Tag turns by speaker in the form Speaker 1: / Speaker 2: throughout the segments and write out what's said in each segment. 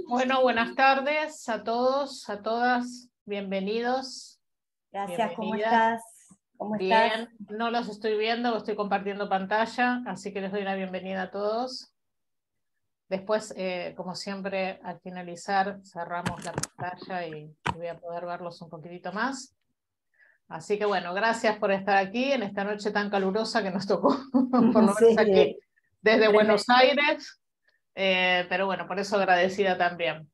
Speaker 1: Bueno, buenas tardes a todos, a todas, bienvenidos.
Speaker 2: Gracias, ¿cómo
Speaker 1: bienvenidas.
Speaker 2: estás? ¿Cómo
Speaker 1: Bien,
Speaker 2: estás?
Speaker 1: no los estoy viendo, estoy compartiendo pantalla, así que les doy la bienvenida a todos. Después, como siempre, al finalizar, cerramos la pantalla y voy a poder verlos un poquitito más. Así que bueno, gracias por estar aquí en esta noche tan calurosa que nos tocó, por lo menos aquí desde Buenos Aires. Pero bueno, por eso agradecida también.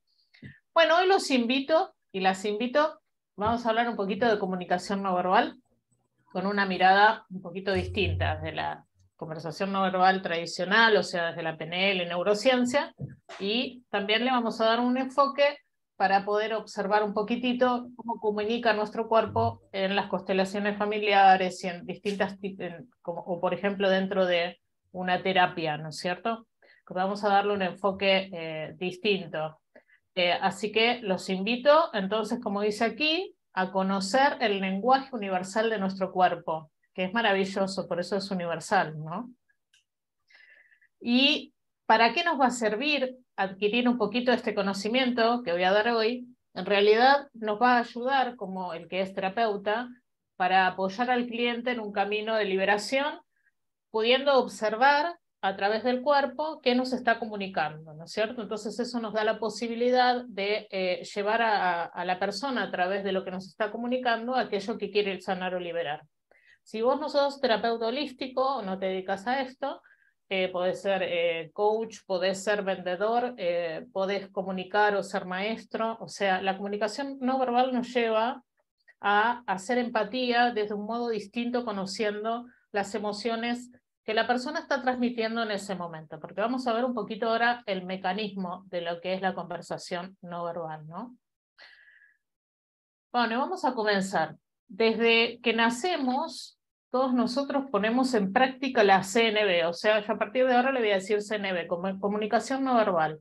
Speaker 1: Bueno, hoy los invito y las invito, vamos a hablar un poquito de comunicación no verbal, con una mirada un poquito distinta de la conversación no verbal tradicional, o sea, desde la PNL, neurociencia, y también le vamos a dar un enfoque para poder observar un poquitito cómo comunica nuestro cuerpo en las constelaciones familiares y en distintas, o por ejemplo dentro de una terapia, ¿no es cierto? Vamos a darle un enfoque distinto. Así que los invito, entonces, como dice aquí, a conocer el lenguaje universal de nuestro cuerpo, que es maravilloso, por eso es universal, ¿no? ¿Y para qué nos va a servir adquirir un poquito de este conocimiento que voy a dar hoy? En realidad nos va a ayudar, como el que es terapeuta, para apoyar al cliente en un camino de liberación, pudiendo observar a través del cuerpo qué nos está comunicando, ¿no es cierto? Entonces eso nos da la posibilidad de llevar a la persona a través de lo que nos está comunicando aquello que quiere sanar o liberar. Si vos no sos terapeuta holístico o no te dedicas a esto, podés ser coach, podés ser vendedor, podés comunicar o ser maestro, o sea, la comunicación no verbal nos lleva a hacer empatía desde un modo distinto, conociendo las emociones que la persona está transmitiendo en ese momento, porque vamos a ver un poquito ahora el mecanismo de lo que es la conversación no verbal, ¿no? Bueno, vamos a comenzar. Desde que nacemos, todos nosotros ponemos en práctica la CNV, o sea, yo a partir de ahora le voy a decir CNV, como comunicación no verbal.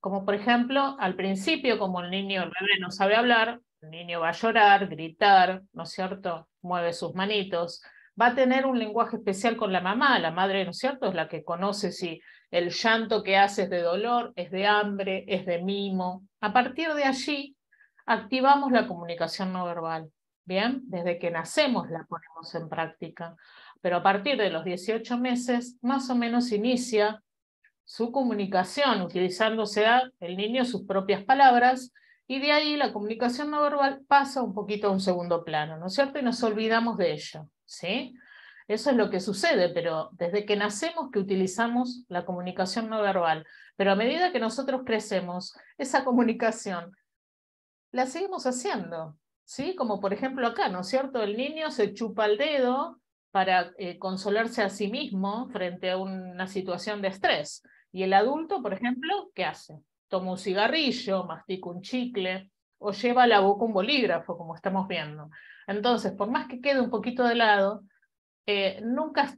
Speaker 1: Como por ejemplo, al principio, como el niño, el bebé no sabe hablar, el niño va a llorar, gritar, ¿no es cierto? Mueve sus manitos. Va a tener un lenguaje especial con la mamá, la madre, ¿no es cierto? Es la que conoce si el llanto que hace es de dolor, es de hambre, es de mimo. A partir de allí, activamos la comunicación no verbal. Bien, desde que nacemos la ponemos en práctica. Pero a partir de los 18 meses, más o menos inicia su comunicación, utilizándose el niño sus propias palabras, y de ahí la comunicación no verbal pasa un poquito a un segundo plano, ¿no es cierto? Y nos olvidamos de ello, ¿sí? Eso es lo que sucede, pero desde que nacemos que utilizamos la comunicación no verbal, pero a medida que nosotros crecemos, esa comunicación la seguimos haciendo, ¿sí? Como por ejemplo acá, ¿no es cierto? El niño se chupa el dedo para consolarse a sí mismo frente a una situación de estrés. Y el adulto, por ejemplo, ¿qué hace? Toma un cigarrillo, mastica un chicle o lleva a la boca un bolígrafo, como estamos viendo. Entonces, por más que quede un poquito de lado, nunca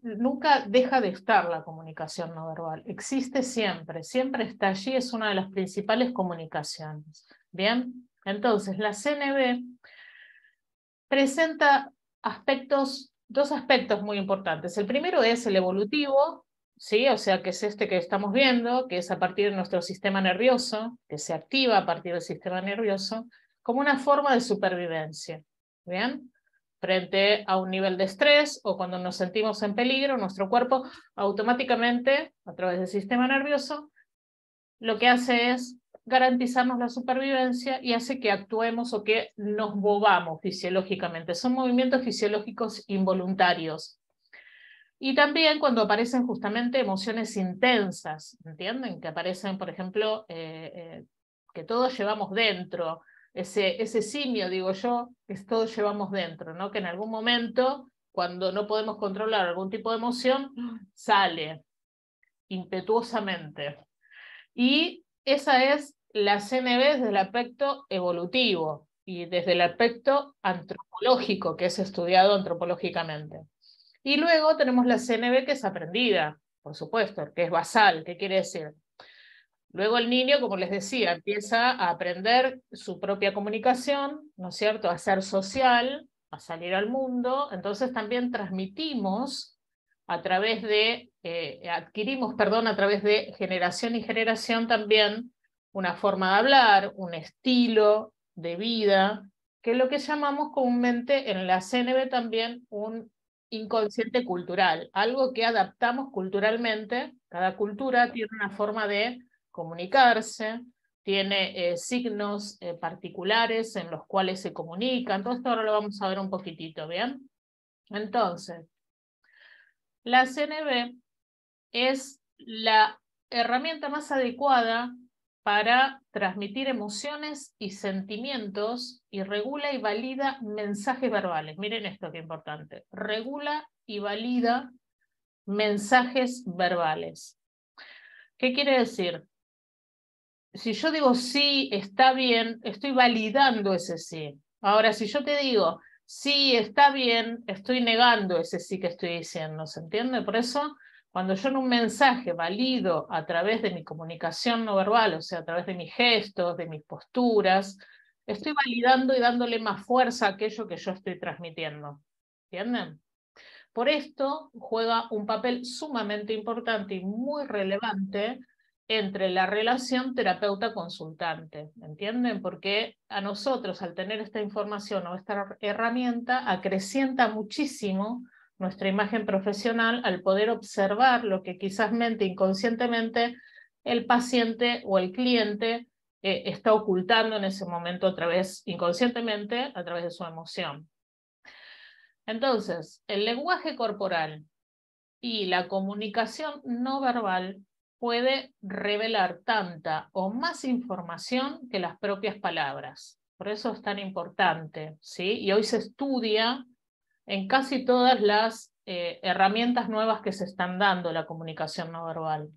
Speaker 1: deja de estar la comunicación no verbal. Existe siempre, siempre está allí, es una de las principales comunicaciones. Bien, entonces la CNV presenta dos aspectos muy importantes. El primero es el evolutivo, ¿sí? O sea, que es este que estamos viendo, que es a partir de nuestro sistema nervioso, que se activa a partir del sistema nervioso, como una forma de supervivencia. ¿Bien? Frente a un nivel de estrés o cuando nos sentimos en peligro, nuestro cuerpo automáticamente, a través del sistema nervioso, lo que hace es garantizarnos la supervivencia y hace que actuemos o que nos movamos fisiológicamente. Son movimientos fisiológicos involuntarios. Y también cuando aparecen justamente emociones intensas, ¿entienden? Que aparecen, por ejemplo, que todos llevamos dentro, ese simio, digo yo, que todos llevamos dentro, ¿no? Que en algún momento, cuando no podemos controlar algún tipo de emoción, sale impetuosamente. Y esa es la CNV desde el aspecto evolutivo y desde el aspecto antropológico, que es estudiado antropológicamente. Y luego tenemos la CNV que es aprendida, por supuesto, que es basal. ¿Qué quiere decir? Luego el niño, como les decía, empieza a aprender su propia comunicación, ¿no es cierto?, a ser social, a salir al mundo. Entonces también transmitimos través de, adquirimos, perdón, a través de generación y generación también una forma de hablar, un estilo de vida, que es lo que llamamos comúnmente en la CNV también un inconsciente cultural, algo que adaptamos culturalmente. Cada cultura tiene una forma de comunicarse, tiene signos particulares en los cuales se comunican. Todo esto ahora lo vamos a ver un poquitito, ¿bien? Entonces, la CNV es la herramienta más adecuada para transmitir emociones y sentimientos y regula y valida mensajes verbales. Miren esto que importante. Regula y valida mensajes verbales. ¿Qué quiere decir? Si yo digo sí, está bien, estoy validando ese sí. Ahora, si yo te digo sí, está bien, estoy negando ese sí que estoy diciendo, ¿se entiende? Por eso, cuando yo en un mensaje valido a través de mi comunicación no verbal, o sea, a través de mis gestos, de mis posturas, estoy validando y dándole más fuerza a aquello que yo estoy transmitiendo. ¿Entienden? Por esto juega un papel sumamente importante y muy relevante entre la relación terapeuta-consultante, ¿entienden? Porque a nosotros, al tener esta información o esta herramienta, acrecienta muchísimo nuestra imagen profesional al poder observar lo que quizás mente inconscientemente el paciente o el cliente está ocultando en ese momento a través, inconscientemente, a través de su emoción. Entonces, el lenguaje corporal y la comunicación no verbal puede revelar tanta o más información que las propias palabras. Por eso es tan importante, ¿sí? Y hoy se estudia en casi todas las herramientas nuevas que se están dando la comunicación no verbal.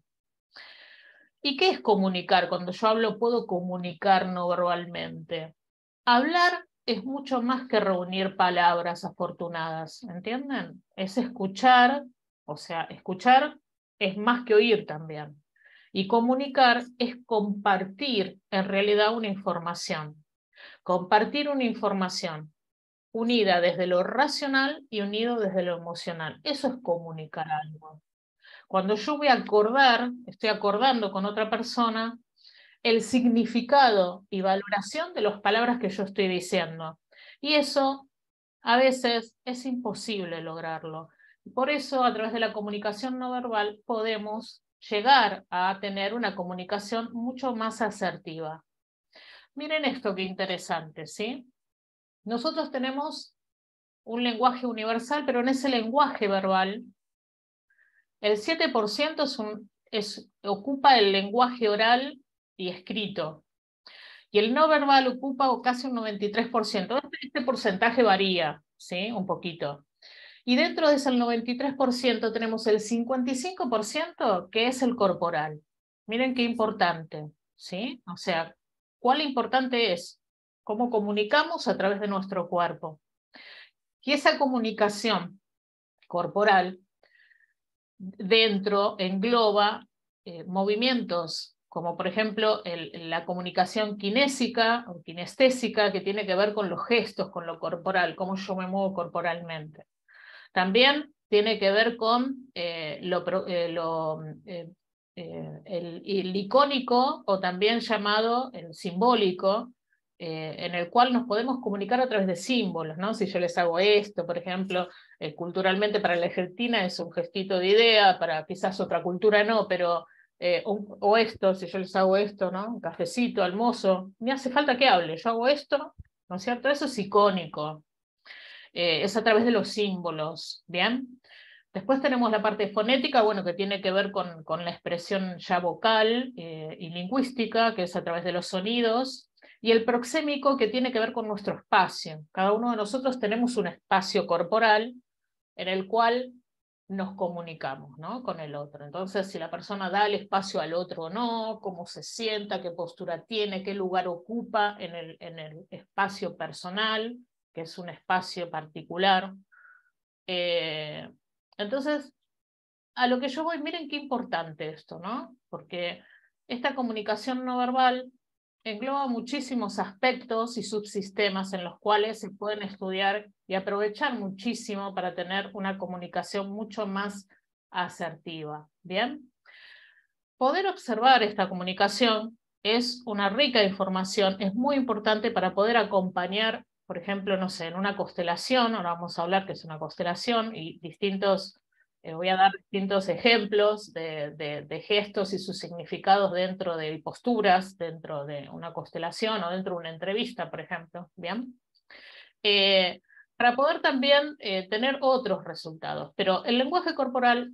Speaker 1: ¿Y qué es comunicar? Cuando yo hablo, puedo comunicar no verbalmente. Hablar es mucho más que reunir palabras afortunadas, ¿entienden? Es escuchar, o sea, escuchar es más que oír también. Y comunicar es compartir en realidad una información. Compartir una información unida desde lo racional y unido desde lo emocional. Eso es comunicar algo. Cuando yo voy a acordar, estoy acordando con otra persona, el significado y valoración de las palabras que yo estoy diciendo. Y eso a veces es imposible lograrlo. Por eso, a través de la comunicación no verbal, podemos llegar a tener una comunicación mucho más asertiva. Miren esto qué interesante, ¿sí? Nosotros tenemos un lenguaje universal, pero en ese lenguaje verbal, el 7% ocupa el lenguaje oral y escrito. Y el no verbal ocupa casi un 93%. Este porcentaje varía, ¿sí? Un poquito. Y dentro de ese 93% tenemos el 55% que es el corporal. Miren qué importante, ¿sí? O sea, ¿cuál importante es? Cómo comunicamos a través de nuestro cuerpo. Y esa comunicación corporal dentro engloba movimientos, como por ejemplo la comunicación kinésica o kinestésica, que tiene que ver con los gestos, con lo corporal, cómo yo me muevo corporalmente. También tiene que ver con el icónico, o también llamado el simbólico, en el cual nos podemos comunicar a través de símbolos, ¿no? Si yo les hago esto, por ejemplo, culturalmente para la Argentina es un gestito de idea, para quizás otra cultura no, pero o esto, si yo les hago esto, ¿no? Un cafecito al mozo, me hace falta que hable, yo hago esto, ¿no es cierto? Eso es icónico. Es a través de los símbolos, ¿bien? Después tenemos la parte fonética, bueno, que tiene que ver con la expresión ya vocal y lingüística, que es a través de los sonidos, y el proxémico, que tiene que ver con nuestro espacio. Cada uno de nosotros tenemos un espacio corporal en el cual nos comunicamos, ¿no? Con el otro. Entonces, si la persona da el espacio al otro o no, cómo se sienta, qué postura tiene, qué lugar ocupa en el espacio personal, que es un espacio particular. Entonces, a lo que yo voy, miren qué importante esto, ¿no? Porque esta comunicación no verbal engloba muchísimos aspectos y subsistemas en los cuales se pueden estudiar y aprovechar muchísimo para tener una comunicación mucho más asertiva. ¿Bien? Poder observar esta comunicación es una rica información, es muy importante para poder acompañar, por ejemplo, no sé, en una constelación, ahora vamos a hablar que es una constelación, y voy a dar distintos ejemplos de gestos y sus significados dentro de posturas, dentro de una constelación o dentro de una entrevista, por ejemplo. ¿Bien? Para poder también tener otros resultados. Pero el lenguaje corporal,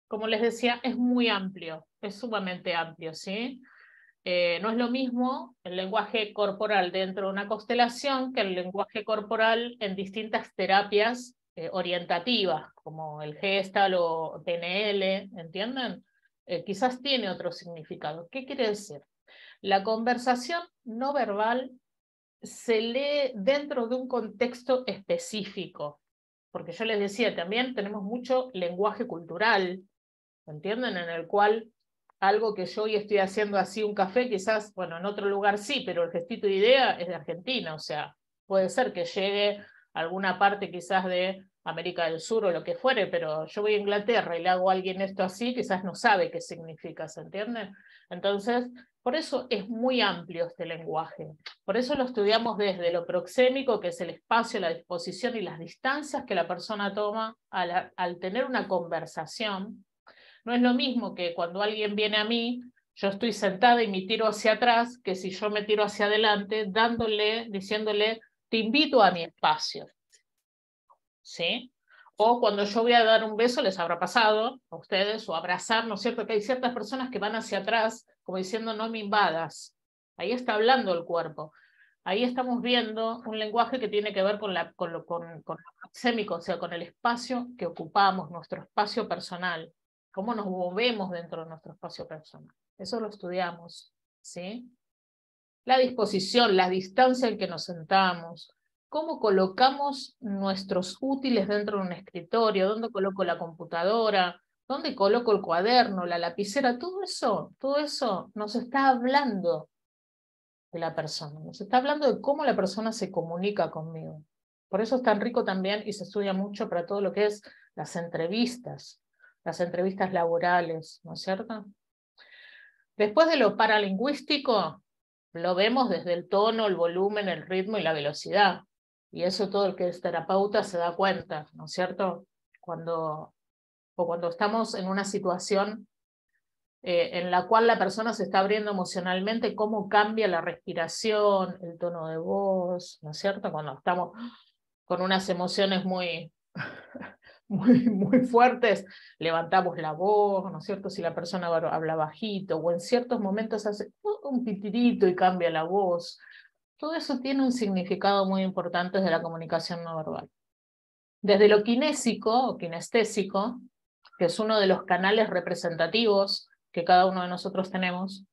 Speaker 1: como les decía, es muy amplio, es sumamente amplio, ¿sí? No es lo mismo el lenguaje corporal dentro de una constelación que el lenguaje corporal en distintas terapias orientativas, como el Gestalt o PNL, ¿entienden? Quizás tiene otro significado. ¿Qué quiere decir? La conversación no verbal se lee dentro de un contexto específico, porque yo les decía, también tenemos mucho lenguaje cultural, ¿entienden? En el cual algo que yo hoy estoy haciendo así un café, quizás, bueno, en otro lugar sí, pero el gestito de idea es de Argentina, o sea, puede ser que llegue a alguna parte quizás de América del Sur o lo que fuere, pero yo voy a Inglaterra y le hago a alguien esto así, quizás no sabe qué significa, ¿se entiende? Entonces, por eso es muy amplio este lenguaje. Por eso lo estudiamos desde lo proxémico, que es el espacio, la disposición y las distancias que la persona toma al tener una conversación. No es lo mismo que cuando alguien viene a mí, yo estoy sentada y me tiro hacia atrás, que si yo me tiro hacia adelante, diciéndole, te invito a mi espacio. ¿Sí? O cuando yo voy a dar un beso, les habrá pasado a ustedes, o abrazar, ¿no es cierto? Que hay ciertas personas que van hacia atrás, como diciendo, no me invadas. Ahí está hablando el cuerpo. Ahí estamos viendo un lenguaje que tiene que ver con lo proxémico, o sea, con el espacio que ocupamos, nuestro espacio personal, cómo nos movemos dentro de nuestro espacio personal. Eso lo estudiamos, ¿sí? La disposición, la distancia en que nos sentamos, cómo colocamos nuestros útiles dentro de un escritorio, dónde coloco la computadora, dónde coloco el cuaderno, la lapicera, todo eso nos está hablando de la persona, nos está hablando de cómo la persona se comunica conmigo. Por eso es tan rico también y se estudia mucho para todo lo que es las entrevistas laborales, ¿no es cierto? Después de lo paralingüístico, lo vemos desde el tono, el volumen, el ritmo y la velocidad. Y eso todo el que es terapeuta se da cuenta, ¿no es cierto? Cuando estamos en una situación en la cual la persona se está abriendo emocionalmente, cómo cambia la respiración, el tono de voz, ¿no es cierto? Cuando estamos con unas emociones muy fuertes, levantamos la voz, ¿no es cierto? Si la persona habla bajito, o en ciertos momentos hace un pitirito y cambia la voz. Todo eso tiene un significado muy importante desde la comunicación no verbal. Desde lo kinésico o kinestésico, que es uno de los canales representativos que cada uno de nosotros tenemos,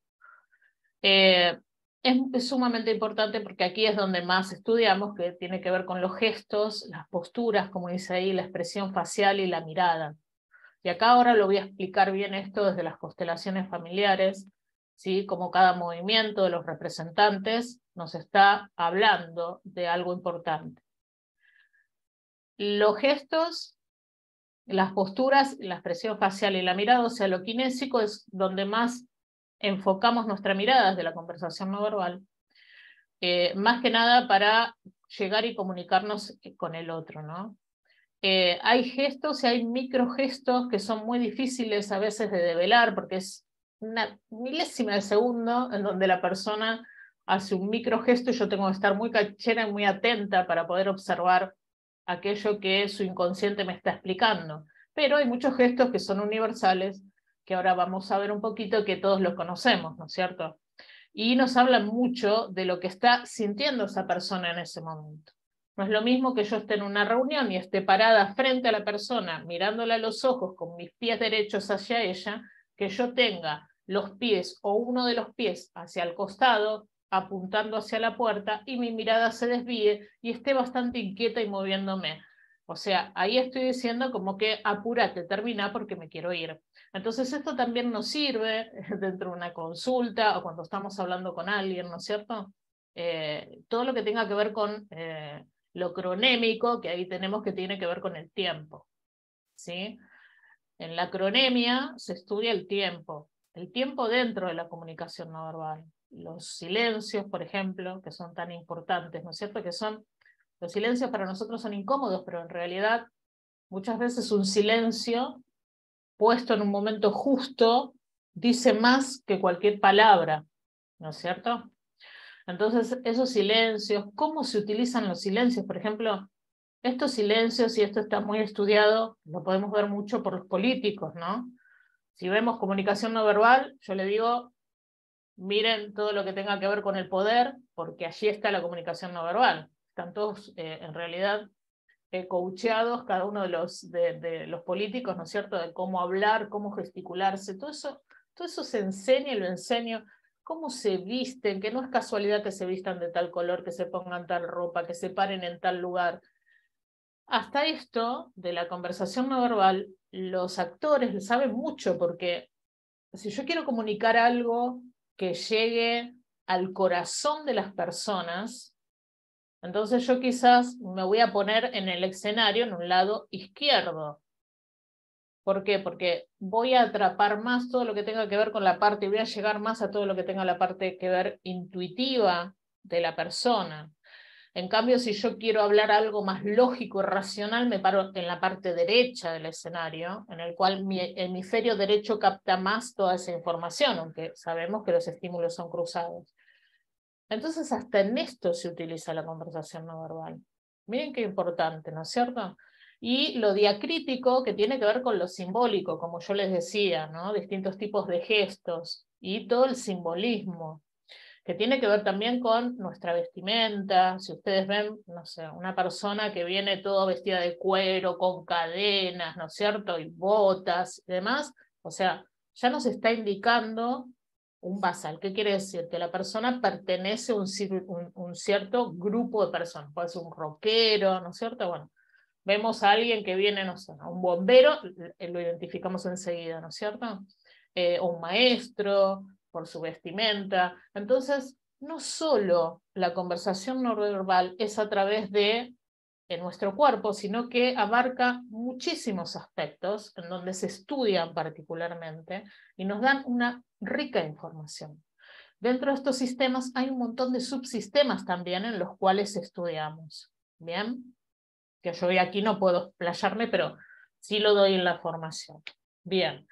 Speaker 1: es sumamente importante porque aquí es donde más estudiamos, que tiene que ver con los gestos, las posturas, como dice ahí, la expresión facial y la mirada. Y acá ahora lo voy a explicar bien esto desde las constelaciones familiares, ¿sí? Como cada movimiento de los representantes nos está hablando de algo importante. Los gestos, las posturas, la expresión facial y la mirada, o sea, lo kinésico es donde más enfocamos nuestra mirada desde la conversación no verbal, más que nada para llegar y comunicarnos con el otro, ¿no? Hay gestos y hay microgestos que son muy difíciles a veces de develar porque es una milésima de segundo en donde la persona hace un microgesto y yo tengo que estar muy cachera y muy atenta para poder observar aquello que su inconsciente me está explicando. Pero hay muchos gestos que son universales, que ahora vamos a ver un poquito, que todos los conocemos, ¿no es cierto? Y nos hablan mucho de lo que está sintiendo esa persona en ese momento. No es lo mismo que yo esté en una reunión y esté parada frente a la persona, mirándola a los ojos con mis pies derechos hacia ella, que yo tenga los pies o uno de los pies hacia el costado, apuntando hacia la puerta, y mi mirada se desvíe y esté bastante inquieta y moviéndome. O sea, ahí estoy diciendo como que apúrate, termina porque me quiero ir. Entonces esto también nos sirve dentro de una consulta o cuando estamos hablando con alguien, ¿no es cierto? Todo lo que tenga que ver con lo cronémico, que ahí tenemos que tiene que ver con el tiempo, ¿sí? En la cronemia se estudia el tiempo dentro de la comunicación no verbal. Los silencios, por ejemplo, que son tan importantes, ¿no es cierto? Los silencios para nosotros son incómodos, pero en realidad muchas veces un silencio puesto en un momento justo dice más que cualquier palabra, ¿no es cierto? Entonces, esos silencios, ¿cómo se utilizan los silencios? Por ejemplo, estos silencios, y esto está muy estudiado, lo podemos ver mucho por los políticos, ¿no? Si vemos comunicación no verbal, yo le digo, miren todo lo que tenga que ver con el poder, porque allí está la comunicación no verbal. Están todos, en realidad, coacheados, cada uno de los políticos, ¿no es cierto?, de cómo hablar, cómo gesticularse, todo eso se enseña y lo enseño, cómo se visten, que no es casualidad que se vistan de tal color, que se pongan tal ropa, que se paren en tal lugar. Hasta esto, de la conversación no verbal, los actores saben mucho, porque si yo quiero comunicar algo que llegue al corazón de las personas, entonces yo quizás me voy a poner en el escenario en un lado izquierdo. ¿Por qué? Porque voy a atrapar más todo lo que tenga que ver con la parte, y voy a llegar más a todo lo que tenga la parte que ver intuitiva de la persona. En cambio, si yo quiero hablar algo más lógico y racional, me paro en la parte derecha del escenario, en el cual mi hemisferio derecho capta más toda esa información, aunque sabemos que los estímulos son cruzados. Entonces, hasta en esto se utiliza la conversación no verbal. Miren qué importante, ¿no es cierto? Y lo diacrítico, que tiene que ver con lo simbólico, como yo les decía, ¿no? Distintos tipos de gestos y todo el simbolismo, que tiene que ver también con nuestra vestimenta. Si ustedes ven, no sé, una persona que viene todo vestida de cuero, con cadenas, ¿no es cierto? Y botas y demás, o sea, ya nos está indicando un basal. ¿Qué quiere decir? Que la persona pertenece a un cierto grupo de personas. Puede ser un rockero, ¿no es cierto? Bueno, vemos a alguien que viene, no sé, a un bombero, lo identificamos enseguida, ¿no es cierto? O un maestro, por su vestimenta. Entonces, no solo la conversación no verbal es a través de nuestro cuerpo, sino que abarca muchísimos aspectos en donde se estudian particularmente y nos dan una rica información. Dentro de estos sistemas hay un montón de subsistemas también en los cuales estudiamos. ¿Bien? Que yo hoy aquí no puedo explayarme, pero sí lo doy en la formación. Bien.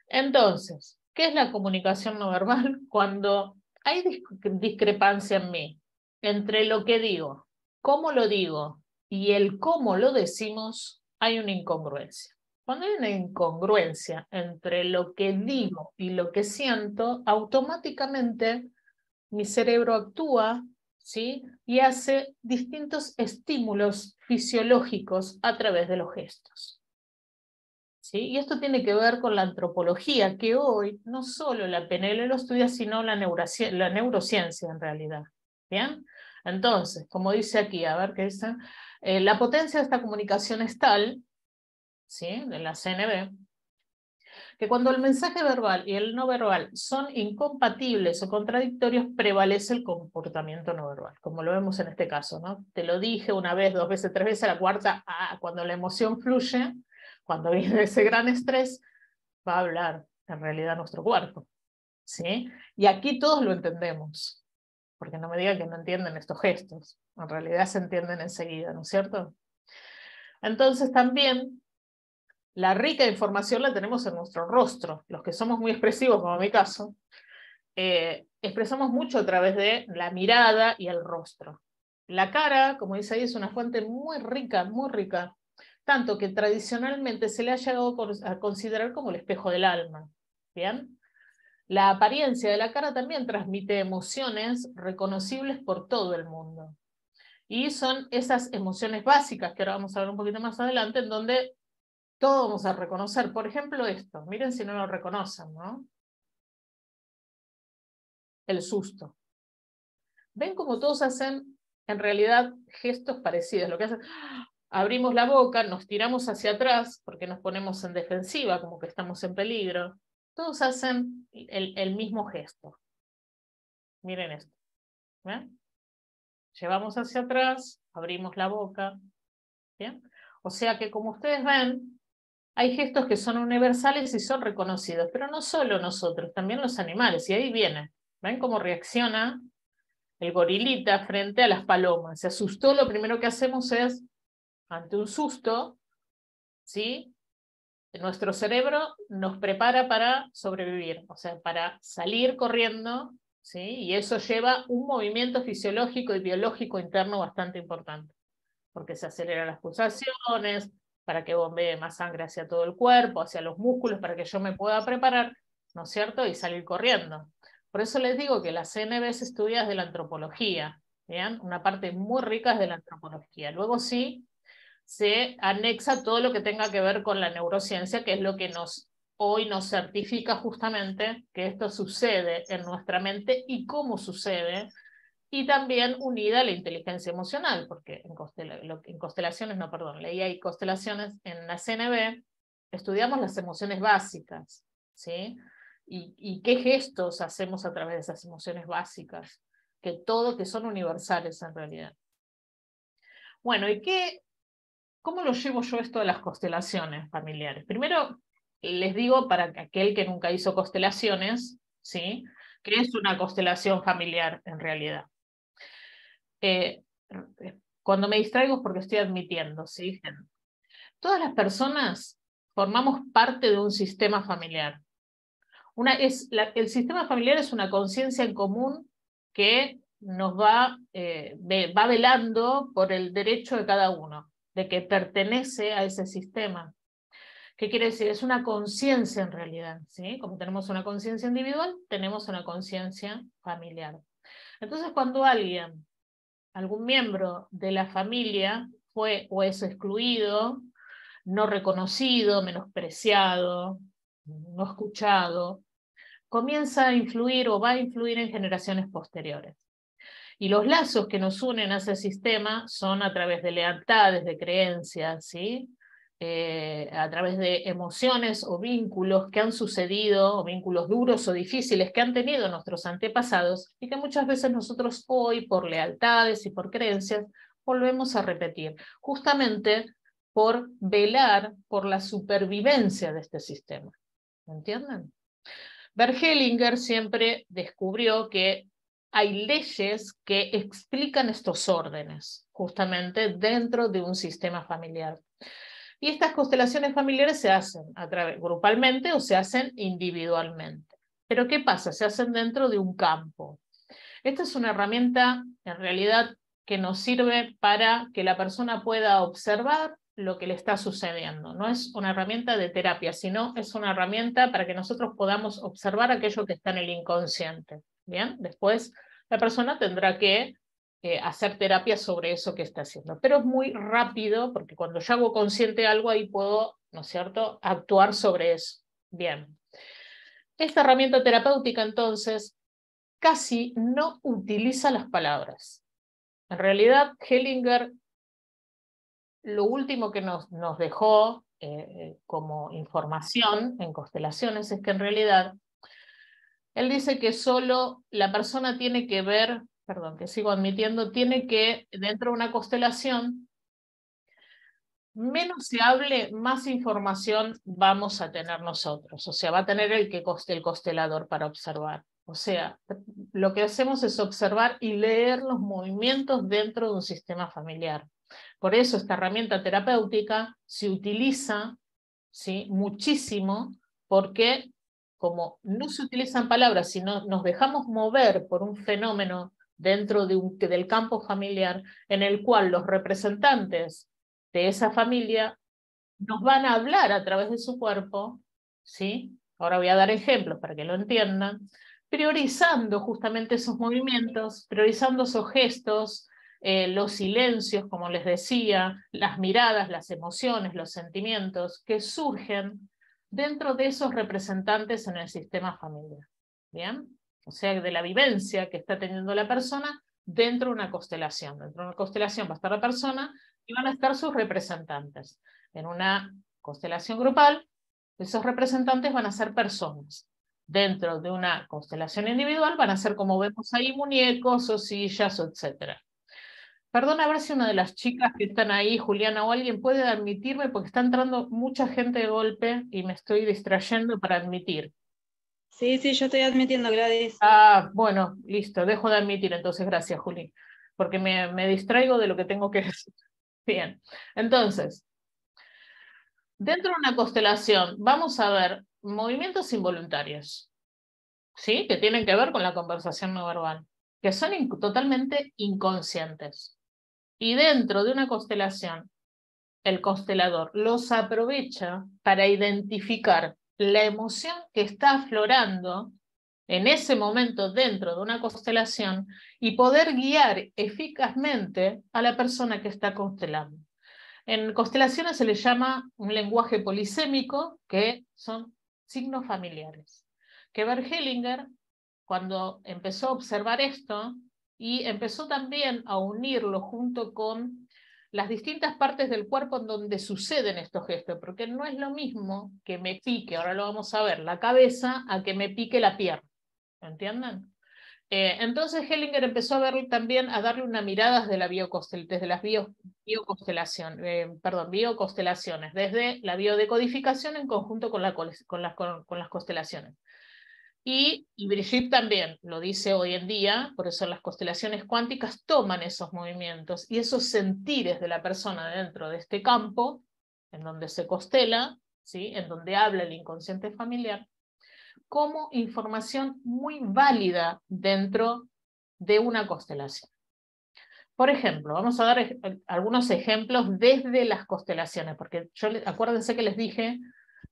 Speaker 1: Entonces, ¿qué es la comunicación no verbal? Cuando hay discrepancia en mí entre lo que digo, cómo lo digo y el cómo lo decimos, hay una incongruencia. Cuando hay una incongruencia entre lo que digo y lo que siento, automáticamente mi cerebro actúa, ¿sí?, y hace distintos estímulos fisiológicos a través de los gestos. ¿Sí? Y esto tiene que ver con la antropología, que hoy no solo la PNL lo estudia, sino la neurociencia en realidad. ¿Bien? Entonces, como dice aquí, a ver qué dice, la potencia de esta comunicación es tal, ¿sí?, de la CNV, que cuando el mensaje verbal y el no verbal son incompatibles o contradictorios, prevalece el comportamiento no verbal, como lo vemos en este caso, ¿no? Te lo dije una vez, dos veces, tres veces, a la cuarta, cuando la emoción fluye, cuando viene ese gran estrés, va a hablar en realidad nuestro cuerpo, ¿sí? Y aquí todos lo entendemos, porque no me digan que no entienden estos gestos, en realidad se entienden enseguida, ¿no es cierto? Entonces también la rica información la tenemos en nuestro rostro. Los que somos muy expresivos, como en mi caso, expresamos mucho a través de la mirada y el rostro. La cara, como dice ahí, es una fuente muy rica, tanto que tradicionalmente se le ha llegado a considerar como el espejo del alma. ¿Bien? La apariencia de la cara también transmite emociones reconocibles por todo el mundo. Y son esas emociones básicas, que ahora vamos a ver un poquito más adelante, en donde todo vamos a reconocer. Por ejemplo esto, miren si no lo reconocen, ¿no? El susto. ¿Ven cómo todos hacen en realidad gestos parecidos? Lo que hacen, abrimos la boca, nos tiramos hacia atrás porque nos ponemos en defensiva, como que estamos en peligro. Todos hacen el mismo gesto. Miren esto. ¿Ven? Llevamos hacia atrás, abrimos la boca. ¿Bien? O sea que como ustedes ven, hay gestos que son universales y son reconocidos, pero no solo nosotros, también los animales, y ahí viene. ¿Ven cómo reacciona el gorilita frente a las palomas? Se asustó, lo primero que hacemos es, ante un susto, ¿sí? Nuestro cerebro nos prepara para sobrevivir, o sea, para salir corriendo, ¿sí? Y eso lleva un movimiento fisiológico y biológico interno bastante importante, porque se aceleran las pulsaciones, para que bombee más sangre hacia todo el cuerpo, hacia los músculos, para que yo me pueda preparar, ¿no es cierto? Y salir corriendo. Por eso les digo que la CNV se estudia desde la antropología, ¿bien? Una parte muy rica es de la antropología. Luego sí, se anexa todo lo que tenga que ver con la neurociencia, que es lo que hoy nos certifica justamente que esto sucede en nuestra mente y cómo sucede, y también unida a la inteligencia emocional, porque en constelaciones, no, perdón, leía ahí constelaciones en la CNV, estudiamos las emociones básicas, ¿sí? Y qué gestos hacemos a través de esas emociones básicas, que son universales en realidad. Bueno, ¿cómo lo llevo yo esto de las constelaciones familiares? Primero, les digo para aquel que nunca hizo constelaciones, ¿sí? ¿Qué es una constelación familiar en realidad? Cuando me distraigo es porque estoy admitiendo, ¿sí? Todas las personas formamos parte de un sistema familiar. El sistema familiar es una conciencia en común que nos va velando por el derecho de cada uno, de que pertenece a ese sistema. ¿Qué quiere decir? Es una conciencia en realidad, ¿sí? Como tenemos una conciencia individual, tenemos una conciencia familiar. Entonces, cuando algún miembro de la familia fue o es excluido, no reconocido, menospreciado, no escuchado, comienza a influir o va a influir en generaciones posteriores. Y los lazos que nos unen a ese sistema son a través de lealtades, de creencias, ¿sí? A través de emociones o vínculos que han sucedido, o vínculos duros o difíciles que han tenido nuestros antepasados y que muchas veces nosotros hoy, por lealtades y por creencias, volvemos a repetir, justamente por velar por la supervivencia de este sistema. ¿Me entienden? Bert Hellinger siempre descubrió que hay leyes que explican estos órdenes, justamente dentro de un sistema familiar. Y estas constelaciones familiares se hacen grupalmente o se hacen individualmente. Pero ¿qué pasa? Se hacen dentro de un campo. Esta es una herramienta, en realidad, que nos sirve para que la persona pueda observar lo que le está sucediendo. No es una herramienta de terapia, sino es una herramienta para que nosotros podamos observar aquello que está en el inconsciente. ¿Bien? Después la persona tendrá que hacer terapia sobre eso que está haciendo. Pero es muy rápido, porque cuando yo hago consciente algo, ahí puedo, ¿no es cierto?, actuar sobre eso. Bien. Esta herramienta terapéutica, entonces, casi no utiliza las palabras. En realidad, Hellinger, lo último que nos dejó como información en constelaciones es que en realidad él dice que solo la persona tiene que ver, perdón, que sigo admitiendo, tiene que, dentro de una constelación, menos se hable, más información vamos a tener nosotros. O sea, va a tener el constelador para observar. O sea, lo que hacemos es observar y leer los movimientos dentro de un sistema familiar. Por eso esta herramienta terapéutica se utiliza, ¿sí?, muchísimo, porque como no se utilizan palabras, sino nos dejamos mover por un fenómeno dentro del campo familiar en el cual los representantes de esa familia nos van a hablar a través de su cuerpo, ¿sí? Ahora voy a dar ejemplos para que lo entiendan, priorizando justamente esos movimientos, priorizando esos gestos, los silencios, como les decía, las miradas, las emociones, los sentimientos que surgen dentro de esos representantes en el sistema familiar. ¿Bien? O sea, de la vivencia que está teniendo la persona dentro de una constelación. Dentro de una constelación va a estar la persona y van a estar sus representantes. En una constelación grupal, esos representantes van a ser personas. Dentro de una constelación individual van a ser, como vemos ahí, muñecos o sillas, etc. Perdón, a ver si una de las chicas que están ahí, Juliana o alguien, puede admitirme, porque está entrando mucha gente de golpe y me estoy distrayendo para admitir.
Speaker 3: Sí, yo estoy admitiendo, Gladys.
Speaker 1: Ah, bueno, listo, dejo de admitir, entonces gracias, Juli, porque me distraigo de lo que tengo que decir. Bien, entonces, dentro de una constelación vamos a ver movimientos involuntarios, ¿sí? Que tienen que ver con la conversación no verbal, que son totalmente inconscientes. Y dentro de una constelación, el constelador los aprovecha para identificar la emoción que está aflorando en ese momento dentro de una constelación y poder guiar eficazmente a la persona que está constelando. En constelaciones se le llama un lenguaje polisémico, que son signos familiares. Que Bert Hellinger, cuando empezó a observar esto, y empezó también a unirlo junto con las distintas partes del cuerpo en donde suceden estos gestos, porque no es lo mismo que me pique, ahora lo vamos a ver, la cabeza, a que me pique la pierna. ¿Entienden? Entonces Hellinger empezó a ver también, a darle una mirada desde la desde las bioconstelaciones, desde la biodecodificación en conjunto con las constelaciones. Y Brigitte también lo dice hoy en día, por eso las constelaciones cuánticas toman esos movimientos y esos sentires de la persona dentro de este campo, en donde se constela, ¿sí? En donde habla el inconsciente familiar, como información muy válida dentro de una constelación. Por ejemplo, vamos a dar algunos ejemplos desde las constelaciones, porque acuérdense que les dije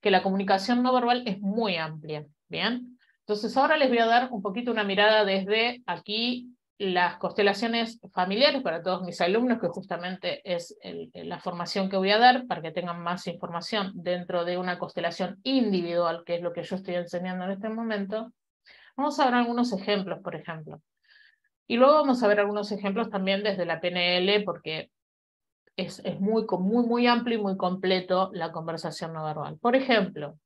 Speaker 1: que la comunicación no verbal es muy amplia, ¿bien? Entonces ahora les voy a dar un poquito una mirada desde aquí las constelaciones familiares para todos mis alumnos, que justamente es la formación que voy a dar para que tengan más información dentro de una constelación individual, que es lo que yo estoy enseñando en este momento. Vamos a ver algunos ejemplos, por ejemplo. Y luego vamos a ver algunos ejemplos también desde la PNL, porque es muy amplio y muy completo la conversación no verbal. Por ejemplo,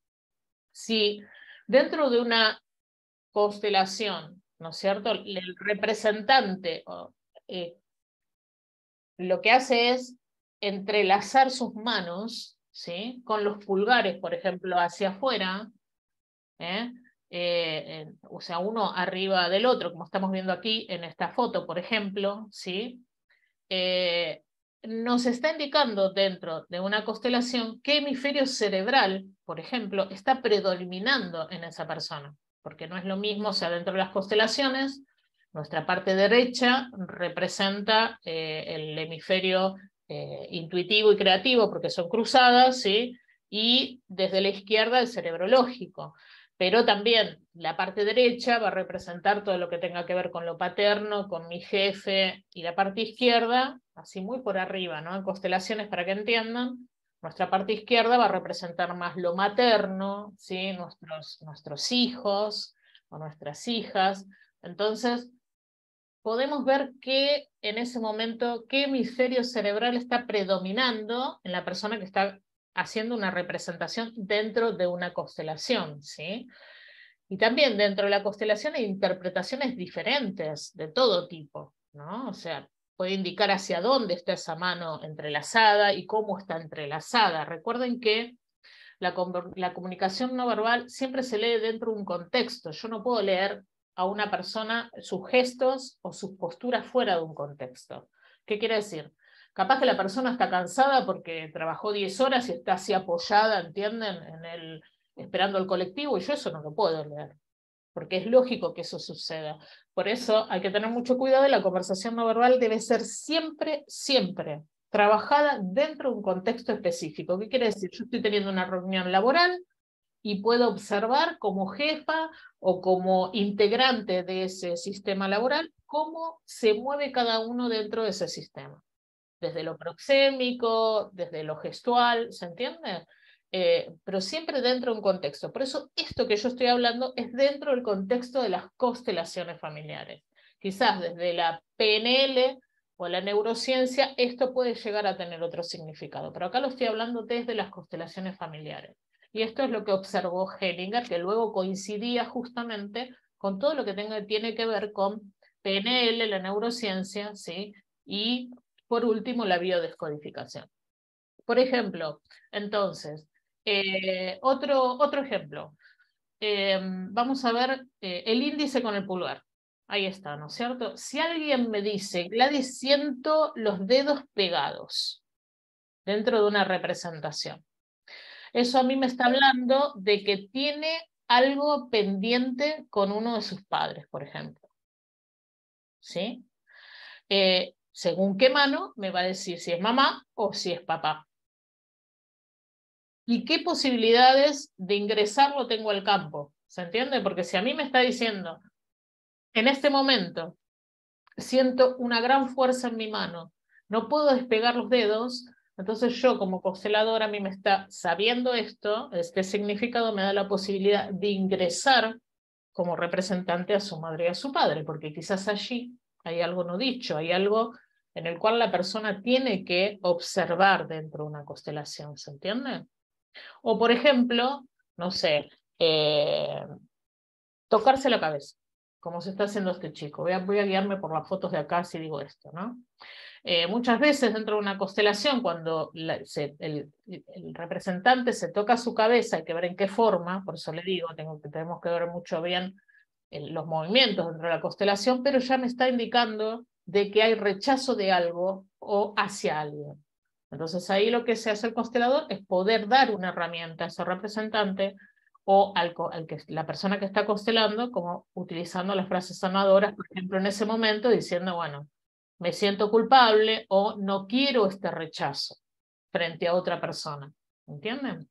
Speaker 1: si dentro de una constelación, ¿no es cierto?, el representante lo que hace es entrelazar sus manos, ¿sí?, con los pulgares, por ejemplo, hacia afuera, o sea, uno arriba del otro, como estamos viendo aquí en esta foto, por ejemplo, ¿sí? Nos está indicando dentro de una constelación qué hemisferio cerebral, por ejemplo, está predominando en esa persona, porque no es lo mismo, o sea, dentro de las constelaciones, nuestra parte derecha representa el hemisferio intuitivo y creativo, porque son cruzadas, ¿sí? Y desde la izquierda el cerebro lógico. Pero también la parte derecha va a representar todo lo que tenga que ver con lo paterno, con mi jefe, y la parte izquierda, así muy por arriba, ¿no?, en constelaciones para que entiendan, nuestra parte izquierda va a representar más lo materno, ¿sí?, nuestros hijos o nuestras hijas. Entonces, podemos ver que en ese momento, qué hemisferio cerebral está predominando en la persona que está haciendo una representación dentro de una constelación, ¿sí? Y también dentro de la constelación hay interpretaciones diferentes de todo tipo, ¿no? O sea, puede indicar hacia dónde está esa mano entrelazada y cómo está entrelazada. Recuerden que la comunicación no verbal siempre se lee dentro de un contexto. Yo no puedo leer a una persona sus gestos o sus posturas fuera de un contexto. ¿Qué quiere decir? Capaz que la persona está cansada porque trabajó 10 horas y está así apoyada, ¿entienden?, esperando el colectivo, y yo eso no lo puedo leer, porque es lógico que eso suceda. Por eso hay que tener mucho cuidado, y la conversación no verbal debe ser siempre trabajada dentro de un contexto específico. ¿Qué quiere decir? Yo estoy teniendo una reunión laboral y puedo observar como jefa o como integrante de ese sistema laboral cómo se mueve cada uno dentro de ese sistema. Desde lo proxémico, desde lo gestual, ¿se entiende? Pero siempre dentro de un contexto. Por eso esto que yo estoy hablando es dentro del contexto de las constelaciones familiares. Quizás desde la PNL o la neurociencia esto puede llegar a tener otro significado, pero acá lo estoy hablando desde las constelaciones familiares. Y esto es lo que observó Hellinger, que luego coincidía justamente con todo lo que tiene que ver con PNL, la neurociencia, ¿sí?, y por último, la biodescodificación. Por ejemplo, entonces, otro ejemplo. Vamos a ver el índice con el pulgar. Ahí está, ¿no es cierto? Si alguien me dice, Gladys, siento los dedos pegados dentro de una representación, eso a mí me está hablando de que tiene algo pendiente con uno de sus padres, por ejemplo. ¿Sí? Según qué mano me va a decir si es mamá o si es papá. ¿Y qué posibilidades de ingresarlo tengo al campo? ¿Se entiende? Porque si a mí me está diciendo, en este momento, siento una gran fuerza en mi mano, no puedo despegar los dedos, entonces yo como constelador a mí me está sabiendo esto, este significado me da la posibilidad de ingresar como representante a su madre y a su padre, porque quizás allí hay algo no dicho, hay algo en el cual la persona tiene que observar dentro de una constelación, ¿se entiende? O por ejemplo, no sé, tocarse la cabeza, como se está haciendo este chico. Voy a guiarme por las fotos de acá si digo esto, ¿no? Muchas veces dentro de una constelación, cuando el representante se toca su cabeza, hay que ver en qué forma, por eso le digo, tenemos que ver mucho bien los movimientos dentro de la constelación, pero ya me está indicando de que hay rechazo de algo o hacia alguien. Entonces ahí lo que se hace el constelador es poder dar una herramienta a ese representante o la persona que está constelando, como utilizando las frases sanadoras, por ejemplo, en ese momento diciendo, bueno, me siento culpable o no quiero este rechazo frente a otra persona. ¿Entienden?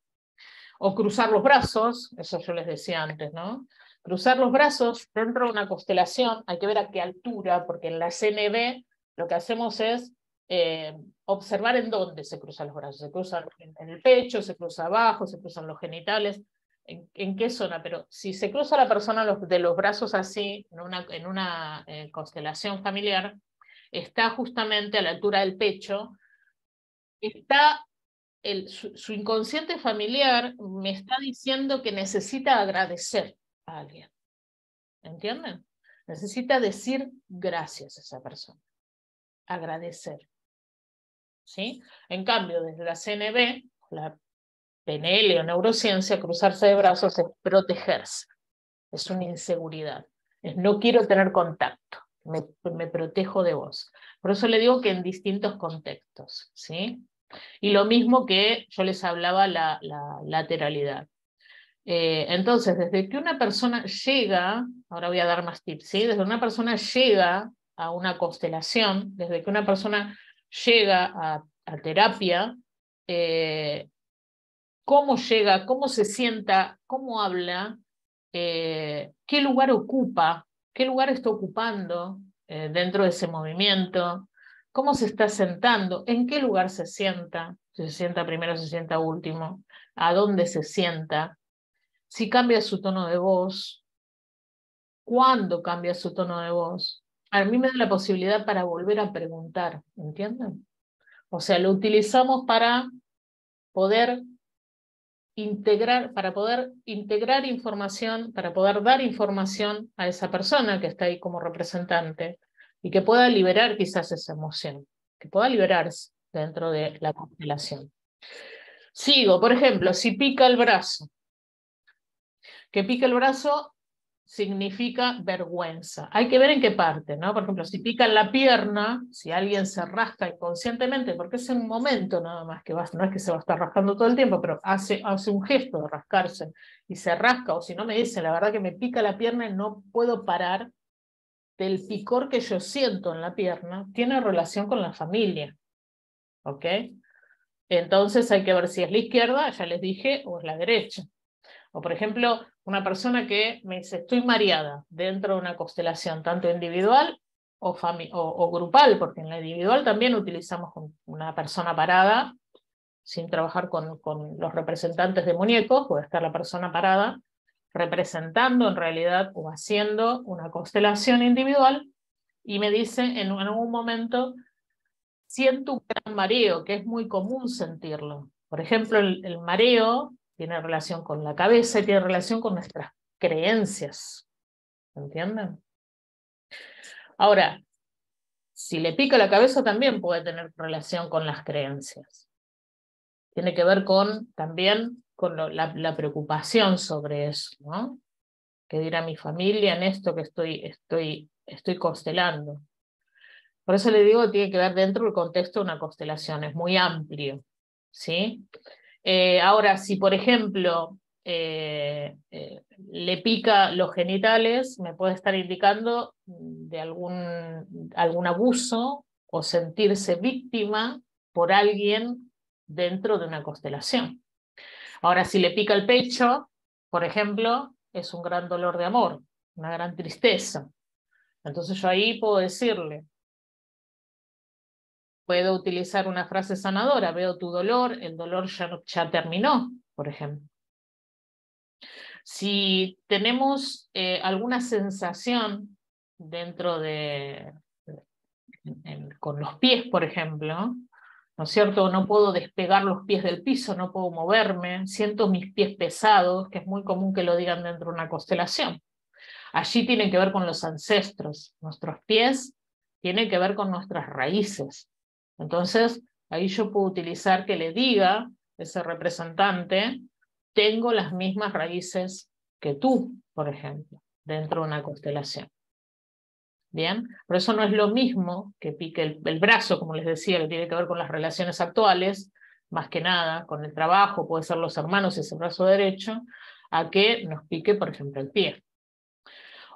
Speaker 1: O cruzar los brazos, eso yo les decía antes, ¿no? Cruzar los brazos dentro de una constelación, hay que ver a qué altura, porque en la CNB lo que hacemos es observar en dónde se cruzan los brazos. Se cruzan en el pecho, se cruza abajo, se cruzan los genitales, en qué zona. Pero si se cruza la persona de los brazos así, en una constelación familiar, está justamente a la altura del pecho, está su inconsciente familiar me está diciendo que necesita agradecer a alguien. ¿Entienden? Necesita decir gracias a esa persona. Agradecer. ¿Sí? En cambio, desde la CNB, la PNL o neurociencia, cruzarse de brazos es protegerse. Es una inseguridad. Es no quiero tener contacto. Me protejo de vos. Por eso le digo que en distintos contextos. ¿Sí? Y lo mismo que yo les hablaba, la lateralidad. Entonces, desde que una persona llega, ahora voy a dar más tips, ¿sí? Desde una persona llega a una constelación, desde que una persona llega a terapia, cómo llega, cómo se sienta, cómo habla, qué lugar ocupa, qué lugar está ocupando dentro de ese movimiento, cómo se está sentando, en qué lugar se sienta, si se sienta primero, se sienta último, a dónde se sienta, si cambia su tono de voz, cuándo cambia su tono de voz. A mí me da la posibilidad para volver a preguntar, ¿entienden? O sea, lo utilizamos para poder integrar información, para poder dar información a esa persona que está ahí como representante y que pueda liberar quizás esa emoción, que pueda liberarse dentro de la constelación. Sigo, por ejemplo, si pica el brazo. Que pica el brazo significa vergüenza. Hay que ver en qué parte, ¿no? Por ejemplo, si pica en la pierna, si alguien se rasca inconscientemente, porque es en un momento nada más que no es que se va a estar rascando todo el tiempo, pero hace un gesto de rascarse y se rasca, o si no me dice, la verdad que me pica la pierna y no puedo parar del picor que yo siento en la pierna, tiene relación con la familia, ¿ok? Entonces hay que ver si es la izquierda, ya les dije, o es la derecha. O por ejemplo, una que me dice, estoy mareada dentro de una constelación, tanto individual o grupal, porque en la individual también utilizamos una persona parada, sin trabajar con los representantes de muñecos, puede estar la persona parada, representando en realidad o haciendo una constelación individual, y me dice en algún momento, siento un gran mareo, que es muy común sentirlo. Por ejemplo, el mareo tiene relación con la cabeza y tiene relación con nuestras creencias. ¿Entienden? Ahora, Si le pica la cabeza también puede tener relación con las creencias. Tiene que ver también con la preocupación sobre eso, ¿no? ¿Qué dirá mi familia en esto que estoy constelando? Por eso le digo, tiene que ver dentro del contexto de una constelación, es muy amplio, ¿sí? Ahora, si por ejemplo le pica los genitales, me puede estar indicando de algún abuso o sentirse víctima por alguien dentro de una constelación. Ahora, si le pica el pecho, por ejemplo, es un gran dolor de amor, una gran tristeza. Entonces yo ahí puedo decirle, puedo utilizar una frase sanadora, veo tu dolor, el dolor ya terminó, por ejemplo. Si tenemos alguna sensación dentro con los pies, por ejemplo, ¿no es cierto? No puedo despegar los pies del piso, no puedo moverme, siento mis pies pesados, que es muy común que lo digan dentro de una constelación. Allí tienen que ver con los ancestros, nuestros pies tienen que ver con nuestras raíces. Entonces, ahí yo puedo utilizar que le diga ese representante, tengo las mismas raíces que tú, por ejemplo, dentro de una constelación. Bien, por eso no es lo mismo que pique el brazo, como les decía, que tiene que ver con las relaciones actuales, más que nada, con el trabajo, puede ser los hermanos, ese brazo derecho, a que nos pique, por ejemplo, el pie.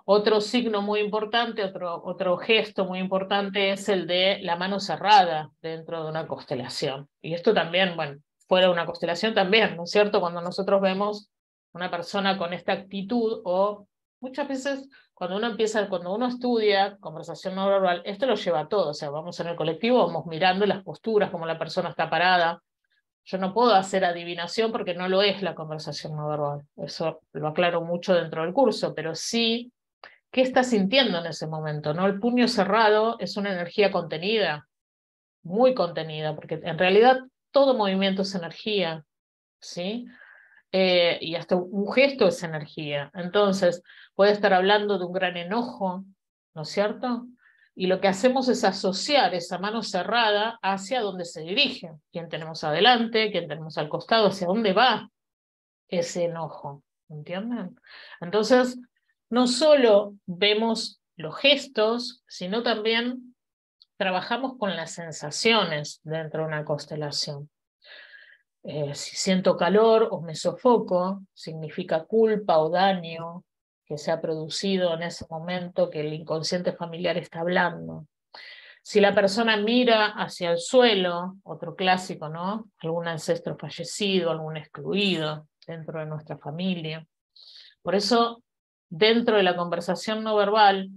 Speaker 1: Otro signo muy importante, otro gesto muy importante es el de la mano cerrada dentro de una constelación. Y esto también, bueno, fuera de una constelación también, ¿no es cierto? Cuando nosotros vemos una persona con esta actitud, o muchas veces cuando uno estudia conversación no verbal, esto lo lleva a todo. O sea, vamos en el colectivo, vamos mirando las posturas, cómo la persona está parada. Yo no puedo hacer adivinación porque no lo es la conversación no verbal. Eso lo aclaro mucho dentro del curso, pero sí qué está sintiendo en ese momento, ¿no? El puño cerrado es una energía contenida, muy contenida, porque en realidad todo movimiento es energía, ¿sí? Y hasta un gesto es energía. Entonces, puede estar hablando de un gran enojo, ¿no es cierto? Y lo que hacemos es asociar esa mano cerrada hacia dónde se dirige, quién tenemos adelante, quién tenemos al costado, hacia dónde va ese enojo, ¿entienden? Entonces, no solo vemos los gestos, sino también trabajamos con las sensaciones dentro de una constelación. Si siento calor o me sofoco, significa culpa o daño que se ha producido en ese momento que el inconsciente familiar está hablando. Si la persona mira hacia el suelo, otro clásico, ¿no? Algún ancestro fallecido, algún excluido dentro de nuestra familia. Por eso, dentro de la conversación no verbal,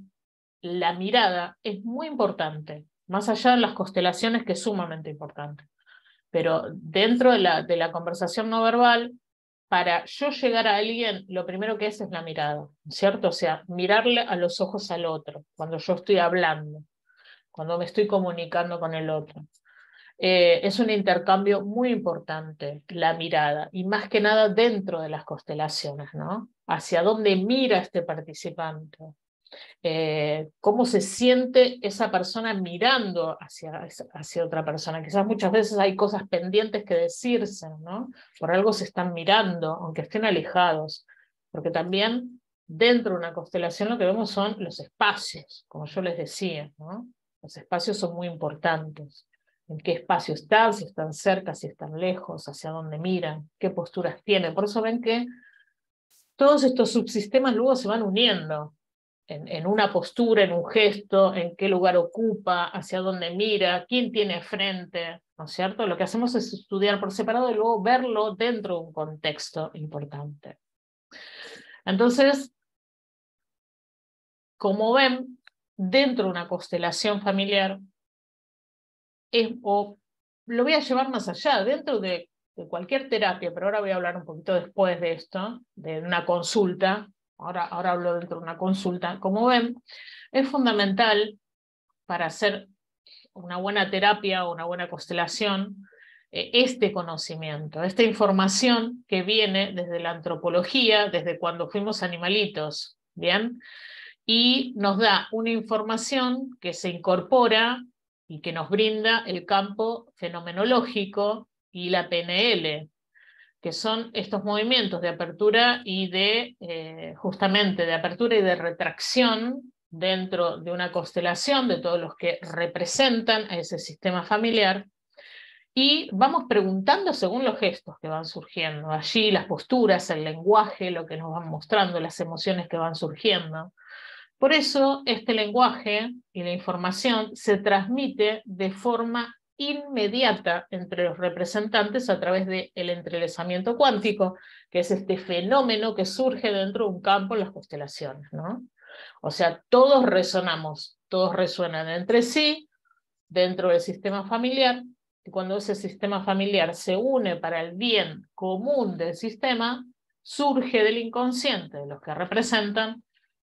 Speaker 1: la mirada es muy importante, más allá de las constelaciones, que es sumamente importante. Pero dentro de la conversación no verbal, para yo llegar a alguien, lo primero que es la mirada, ¿cierto? O sea, mirarle a los ojos al otro, cuando yo estoy hablando, cuando me estoy comunicando con el otro. Es un intercambio muy importante, la mirada, y más que nada dentro de las constelaciones, ¿no? Hacia dónde mira este participante, cómo se siente esa persona mirando hacia otra persona. Quizás muchas veces hay cosas pendientes que decirse, ¿no? Por algo se están mirando, aunque estén alejados, porque también dentro de una constelación lo que vemos son los espacios, como yo les decía, ¿no? Los espacios son muy importantes. En qué espacio están, si están cerca, si están lejos, hacia dónde miran, qué posturas tienen. Por eso ven que todos estos subsistemas luego se van uniendo en una postura, en un gesto, en qué lugar ocupa, hacia dónde mira, quién tiene frente, ¿no es cierto? Lo que hacemos es estudiar por separado y luego verlo dentro de un contexto importante. Entonces, como ven, dentro de una constelación familiar, lo voy a llevar más allá, dentro de cualquier terapia, pero ahora voy a hablar un poquito después de esto, de una consulta. Ahora hablo dentro de una consulta. Como ven, es fundamental para hacer una buena terapia o una buena constelación este conocimiento, esta información que viene desde la antropología, desde cuando fuimos animalitos, ¿bien? y nos da una información que se incorpora y que nos brinda el campo fenomenológico y la PNL, que son estos movimientos de apertura y de, justamente, de apertura y de retracción dentro de una constelación, de todos los que representan a ese sistema familiar, y vamos preguntando según los gestos que van surgiendo. Allí las posturas, el lenguaje, lo que nos van mostrando, las emociones que van surgiendo. Por eso este lenguaje y la información se transmite de forma inmediata entre los representantes a través del entrelazamiento cuántico, que es este fenómeno que surge dentro de un campo en las constelaciones, ¿no? O sea, todos resonamos, todos resuenan entre sí dentro del sistema familiar, y cuando ese sistema familiar se une para el bien común del sistema, surge del inconsciente de los que representan,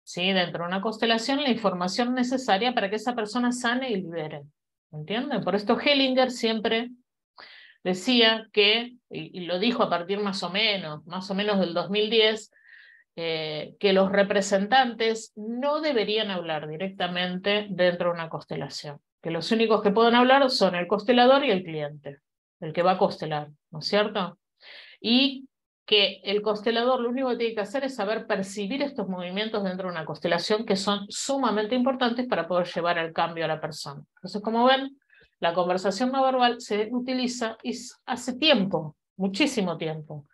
Speaker 1: ¿sí?, dentro de una constelación, la información necesaria para que esa persona sane y libere. ¿Entienden? Por esto Hellinger siempre decía que, y lo dijo a partir más o menos del 2010, que los representantes no deberían hablar directamente dentro de una constelación, que los únicos que pueden hablar son el constelador y el cliente, el que va a constelar, ¿no es cierto? Y que el constelador lo único que tiene que hacer es saber percibir estos movimientos dentro de una constelación, que son sumamente importantes para poder llevar el cambio a la persona. Entonces, como ven, la conversación no verbal se utiliza hace tiempo, muchísimo tiempo,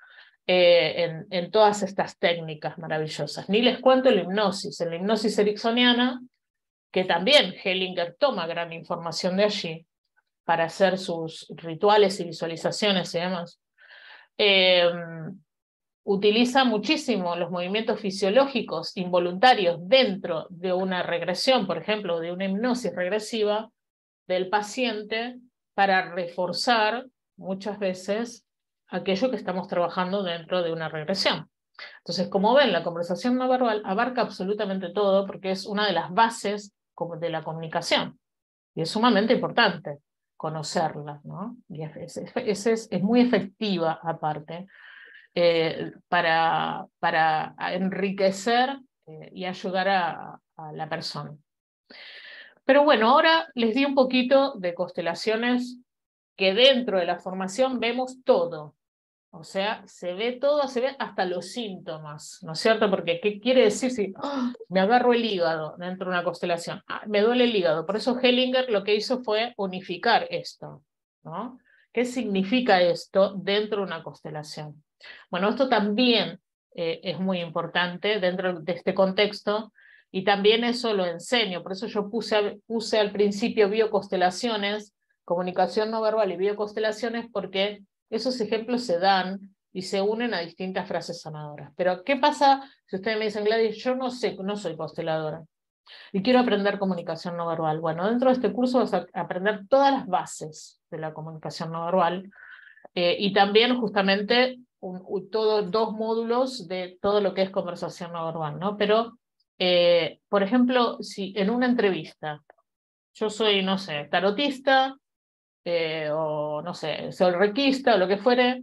Speaker 1: en todas estas técnicas maravillosas. Ni les cuento en la hipnosis ericksoniana, que también Hellinger toma gran información de allí para hacer sus rituales y visualizaciones y demás. Utiliza muchísimo los movimientos fisiológicos involuntarios dentro de una regresión, por ejemplo, de una hipnosis regresiva del paciente, para reforzar muchas veces aquello que estamos trabajando dentro de una regresión. Entonces, como ven, la conversación no verbal abarca absolutamente todo, porque es una de las bases de la comunicación, y es sumamente importante conocerla, ¿no? Y es muy efectiva, aparte, para enriquecer y ayudar a la persona. Pero bueno, ahora les di un poquito de constelaciones que dentro de la formación vemos todo. O sea, se ve todo, se ve hasta los síntomas, ¿no es cierto? Porque ¿qué quiere decir si me agarro el hígado dentro de una constelación? Me duele el hígado. Por eso Hellinger lo que hizo fue unificar esto, ¿no? ¿Qué significa esto dentro de una constelación? Bueno, esto también es muy importante dentro de este contexto, y también eso lo enseño. Por eso yo puse al principio bioconstelaciones, comunicación no verbal y bioconstelaciones, porque esos ejemplos se dan y se unen a distintas frases sanadoras. Pero ¿qué pasa si ustedes me dicen, Gladys, yo no sé, no soy consteladora y quiero aprender comunicación no verbal? Bueno, dentro de este curso vas a aprender todas las bases de la comunicación no verbal, y también justamente dos módulos de todo lo que es conversación no verbal, ¿no? Pero, por ejemplo, si en una entrevista yo soy, no sé, tarotista, o no sé, soy requista o lo que fuere,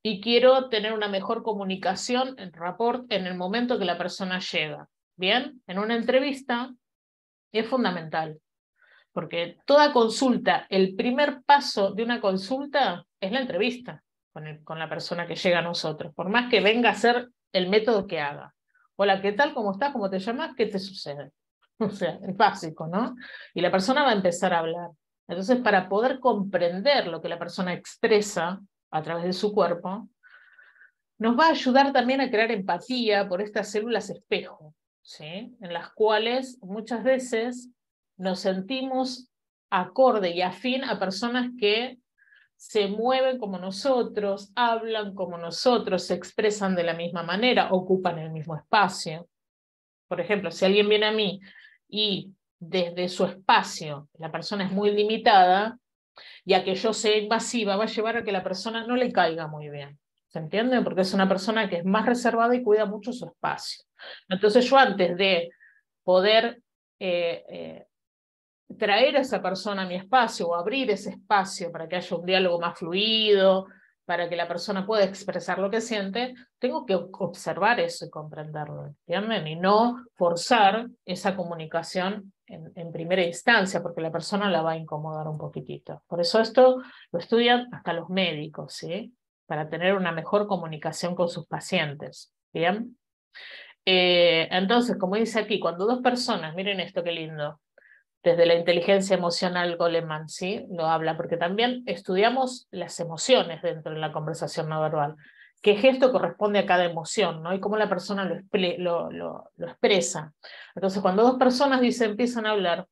Speaker 1: y quiero tener una mejor comunicación, en rapport, en el momento que la persona llega. Bien, en una entrevista es fundamental, porque toda consulta, el primer paso de una consulta es la entrevista con la persona que llega a nosotros, por más que venga a ser el método que haga. Hola, ¿qué tal? ¿Cómo estás? ¿Cómo te llamas? ¿Qué te sucede? O sea, es básico, ¿no? Y la persona va a empezar a hablar. Entonces, para poder comprender lo que la persona expresa a través de su cuerpo, nos va a ayudar también a crear empatía por estas células espejo, ¿sí?, en las cuales muchas veces nos sentimos acorde y afín a personas que se mueven como nosotros, hablan como nosotros, se expresan de la misma manera, ocupan el mismo espacio. Por ejemplo, si alguien viene a mí y desde su espacio la persona es muy limitada, y a que yo sea invasiva, va a llevar a que la persona no le caiga muy bien. ¿Se entiende? Porque es una persona que es más reservada y cuida mucho su espacio. Entonces yo, antes de poder traer a esa persona a mi espacio o abrir ese espacio para que haya un diálogo más fluido, para que la persona pueda expresar lo que siente, tengo que observar eso y comprenderlo, ¿entienden? Y no forzar esa comunicación en primera instancia, porque la persona la va a incomodar un poquitito. Por eso esto lo estudian hasta los médicos, ¿sí? Para tener una mejor comunicación con sus pacientes, ¿bien? Entonces, como dice aquí, cuando dos personas, miren esto qué lindo, desde la inteligencia emocional Goleman, ¿sí? Lo habla, porque también estudiamos las emociones dentro de la conversación no verbal. ¿Qué gesto corresponde a cada emoción, ¿no? Y cómo la persona lo expresa. Entonces, cuando dos personas empiezan a hablar,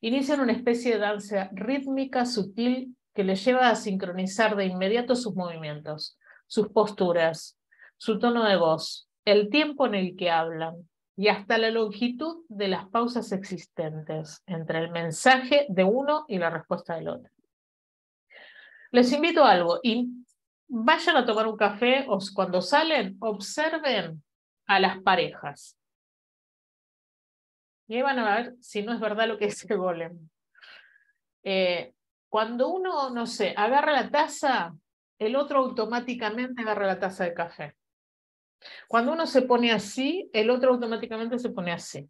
Speaker 1: inician una especie de danza rítmica sutil que les lleva a sincronizar de inmediato sus movimientos, sus posturas, su tono de voz, el tiempo en el que hablan y hasta la longitud de las pausas existentes entre el mensaje de uno y la respuesta del otro. Les invito a algo, y vayan a tomar un café o cuando salen, observen a las parejas. Y ahí van a ver si no es verdad lo que dice Golem. Cuando uno, no sé, agarra la taza, el otro automáticamente agarra la taza de café. Cuando uno se pone así, el otro automáticamente se pone así.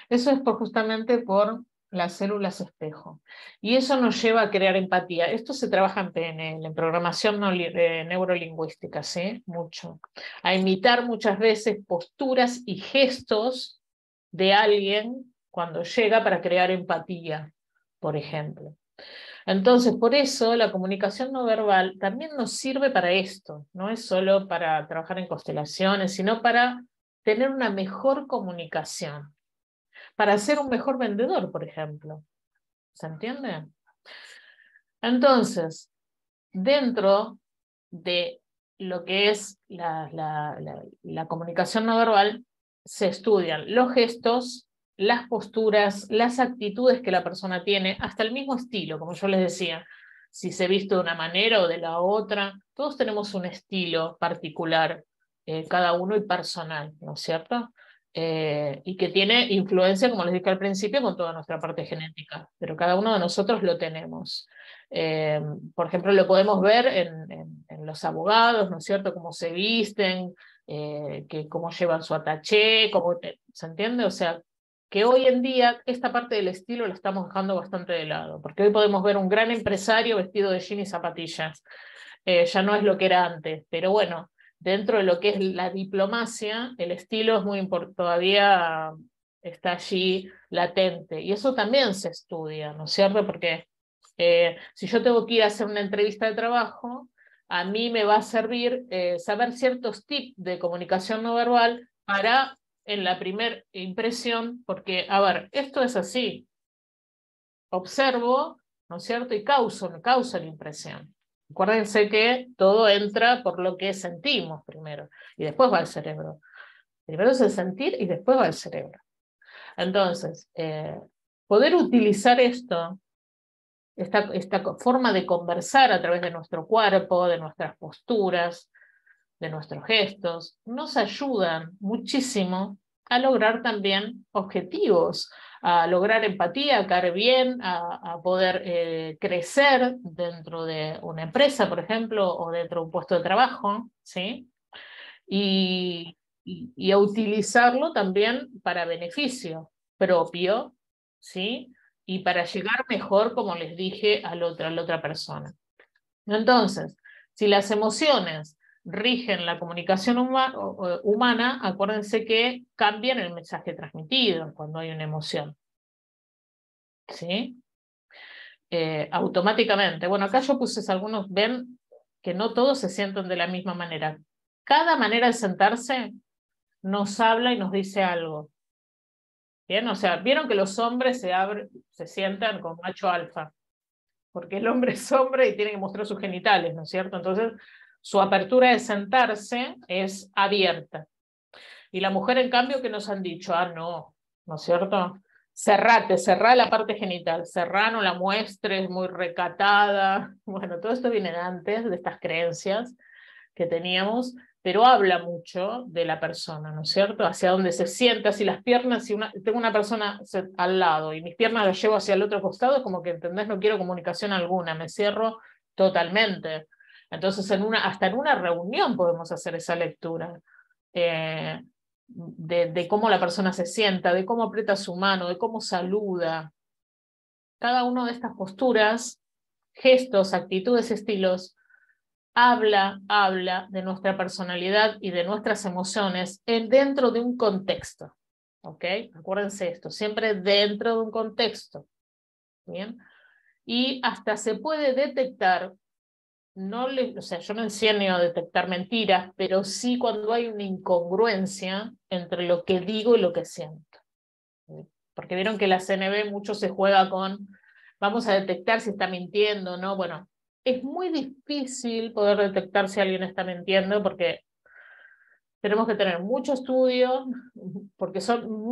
Speaker 1: Eso es justamente por las células espejo. Y eso nos lleva a crear empatía. Esto se trabaja en PNL, en programación neurolingüística, ¿sí? Mucho. A imitar muchas veces posturas y gestos de alguien cuando llega para crear empatía, por ejemplo. Entonces, por eso la comunicación no verbal también nos sirve para esto. No es solo para trabajar en constelaciones, sino para tener una mejor comunicación, para ser un mejor vendedor, por ejemplo. ¿Se entiende? Entonces, dentro de lo que es la comunicación no verbal, se estudian los gestos, las posturas, las actitudes que la persona tiene, hasta el mismo estilo, como yo les decía, si se viste de una manera o de la otra, todos tenemos un estilo particular, cada uno y personal, ¿no es cierto? Y que tiene influencia, como les dije al principio, con toda nuestra parte genética, pero cada uno de nosotros lo tenemos. Por ejemplo, lo podemos ver en los abogados, ¿no es cierto? Cómo se visten, cómo llevan su ataché, ¿se entiende? O sea, que hoy en día esta parte del estilo la estamos dejando bastante de lado, porque hoy podemos ver un gran empresario vestido de jean y zapatillas. Ya no es lo que era antes, pero bueno, dentro de lo que es la diplomacia, el estilo es muy importante, todavía está allí latente, y eso también se estudia, ¿no es cierto? Porque si yo tengo que ir a hacer una entrevista de trabajo, a mí me va a servir saber ciertos tips de comunicación no verbal para, en la primera impresión, porque, a ver, esto es así, observo, ¿no es cierto? Y causa la impresión. Acuérdense que todo entra por lo que sentimos primero, y después va al cerebro. Primero es el sentir y después va al cerebro. Entonces, poder utilizar esta forma de conversar a través de nuestro cuerpo, de nuestras posturas, de nuestros gestos, nos ayudan muchísimo a lograr también objetivos, a lograr empatía, a caer bien, a poder crecer dentro de una empresa, por ejemplo, o dentro de un puesto de trabajo, ¿sí? Y a utilizarlo también para beneficio propio, ¿sí? Y para llegar mejor, como les dije, a la otra persona. Entonces, si las emociones rigen la comunicación humana, acuérdense que cambian el mensaje transmitido cuando hay una emoción. ¿Sí? Automáticamente. Bueno, acá yo puse algunos, ven que no todos se sienten de la misma manera. Cada manera de sentarse nos habla y nos dice algo. ¿Bien? O sea, vieron que los hombres se sientan con macho alfa, porque el hombre es hombre y tiene que mostrar sus genitales, ¿no es cierto? Entonces, su apertura de sentarse es abierta. Y la mujer, en cambio, que nos han dicho, no, ¿no es cierto? Cerrá la parte genital, cerrá, no la muestres, muy recatada. Bueno, todo esto viene de antes, de estas creencias que teníamos, pero habla mucho de la persona, ¿no es cierto? Hacia dónde se sienta, si las piernas, si tengo una persona al lado y mis piernas las llevo hacia el otro costado, como que, ¿entendés? No quiero comunicación alguna, me cierro totalmente. Entonces, hasta en una reunión podemos hacer esa lectura. De cómo la persona se sienta, de cómo aprieta su mano, de cómo saluda. Cada una de estas posturas, gestos, actitudes, estilos, habla de nuestra personalidad y de nuestras emociones dentro de un contexto. ¿Ok? Acuérdense esto, siempre dentro de un contexto. ¿Bien? Y hasta se puede detectar, o sea, yo no enseño a detectar mentiras, pero sí cuando hay una incongruencia entre lo que digo y lo que siento. Porque vieron que la CNB mucho se juega con, vamos a detectar si está mintiendo, ¿no? Bueno, es muy difícil poder detectar si alguien está mintiendo porque tenemos que tener mucho estudio, porque son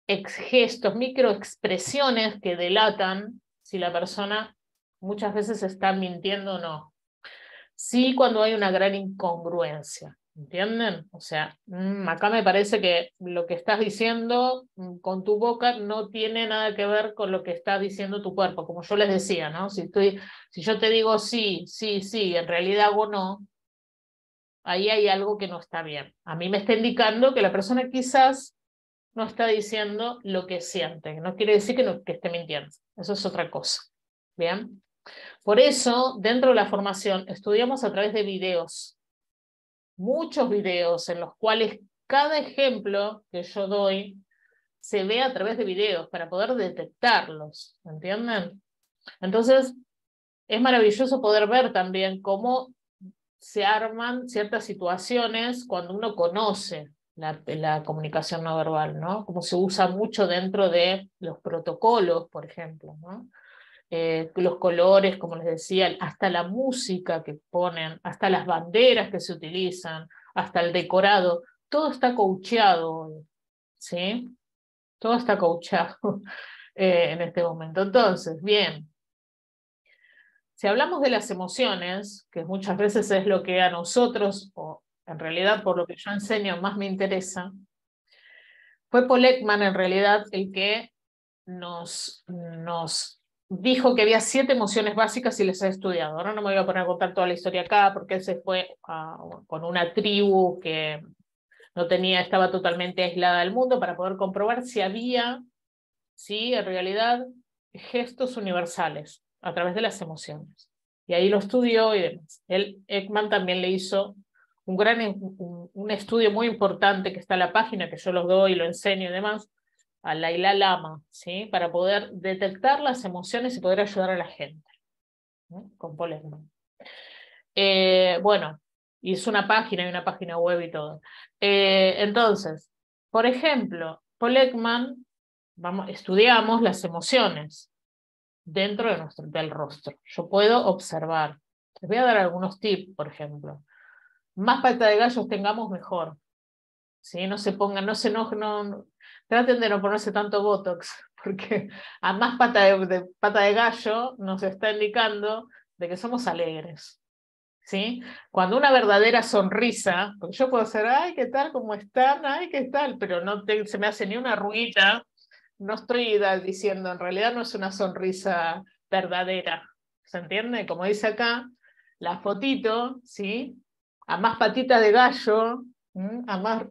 Speaker 1: gestos, microexpresiones que delatan si la persona muchas veces está mintiendo o no. Sí, cuando hay una gran incongruencia, ¿entienden? O sea, acá me parece que lo que estás diciendo con tu boca no tiene nada que ver con lo que está diciendo tu cuerpo, como yo les decía, ¿no? Si yo te digo sí, sí, sí, en realidad hago no, ahí hay algo que no está bien. A mí me está indicando que la persona quizás no está diciendo lo que siente, no quiere decir que esté mintiendo, eso es otra cosa, ¿bien? Por eso, dentro de la formación, estudiamos a través de videos, muchos videos en los cuales cada ejemplo que yo doy se ve a través de videos para poder detectarlos, ¿entienden? Entonces, es maravilloso poder ver también cómo se arman ciertas situaciones cuando uno conoce la comunicación no verbal, ¿no? Cómo se usa mucho dentro de los protocolos, por ejemplo, ¿no? Los colores, como les decía, hasta la música que ponen, hasta las banderas que se utilizan, hasta el decorado, todo está coacheado, ¿sí? Todo está coacheado en este momento. Entonces, bien, si hablamos de las emociones, que muchas veces es lo que a nosotros, o en realidad por lo que yo enseño más me interesa, fue Paul Ekman en realidad el que nos dijo que había 7 emociones básicas y les he estudiado. Ahora no me voy a poner a contar toda la historia acá porque él se fue con una tribu que estaba totalmente aislada del mundo para poder comprobar si había, sí, en realidad, gestos universales a través de las emociones. Y ahí lo estudió y demás. Ekman también le hizo un estudio muy importante que está en la página, que yo los doy y lo enseño y demás, a Dalai Lama, ¿sí? Para poder detectar las emociones y poder ayudar a la gente, ¿no? Con Paul Ekman. Bueno, hizo una página y una página web y todo. Entonces, por ejemplo, Paul Ekman, estudiamos las emociones dentro del rostro. Yo puedo observar. Les voy a dar algunos tips, por ejemplo. Más pata de gallos tengamos, mejor. ¿Sí? No se pongan, no se enojen, traten de no ponerse tanto Botox, porque a más pata de gallo nos está indicando de que somos alegres. ¿Sí? Cuando una verdadera sonrisa, porque yo puedo hacer, ay, ¿qué tal? ¿Cómo están? Ay, ¿qué tal? Pero no se me hace ni una arruguita, no estoy diciendo, en realidad no es una sonrisa verdadera. ¿Se entiende? Como dice acá, la fotito, ¿sí? A más patita de gallo, a más,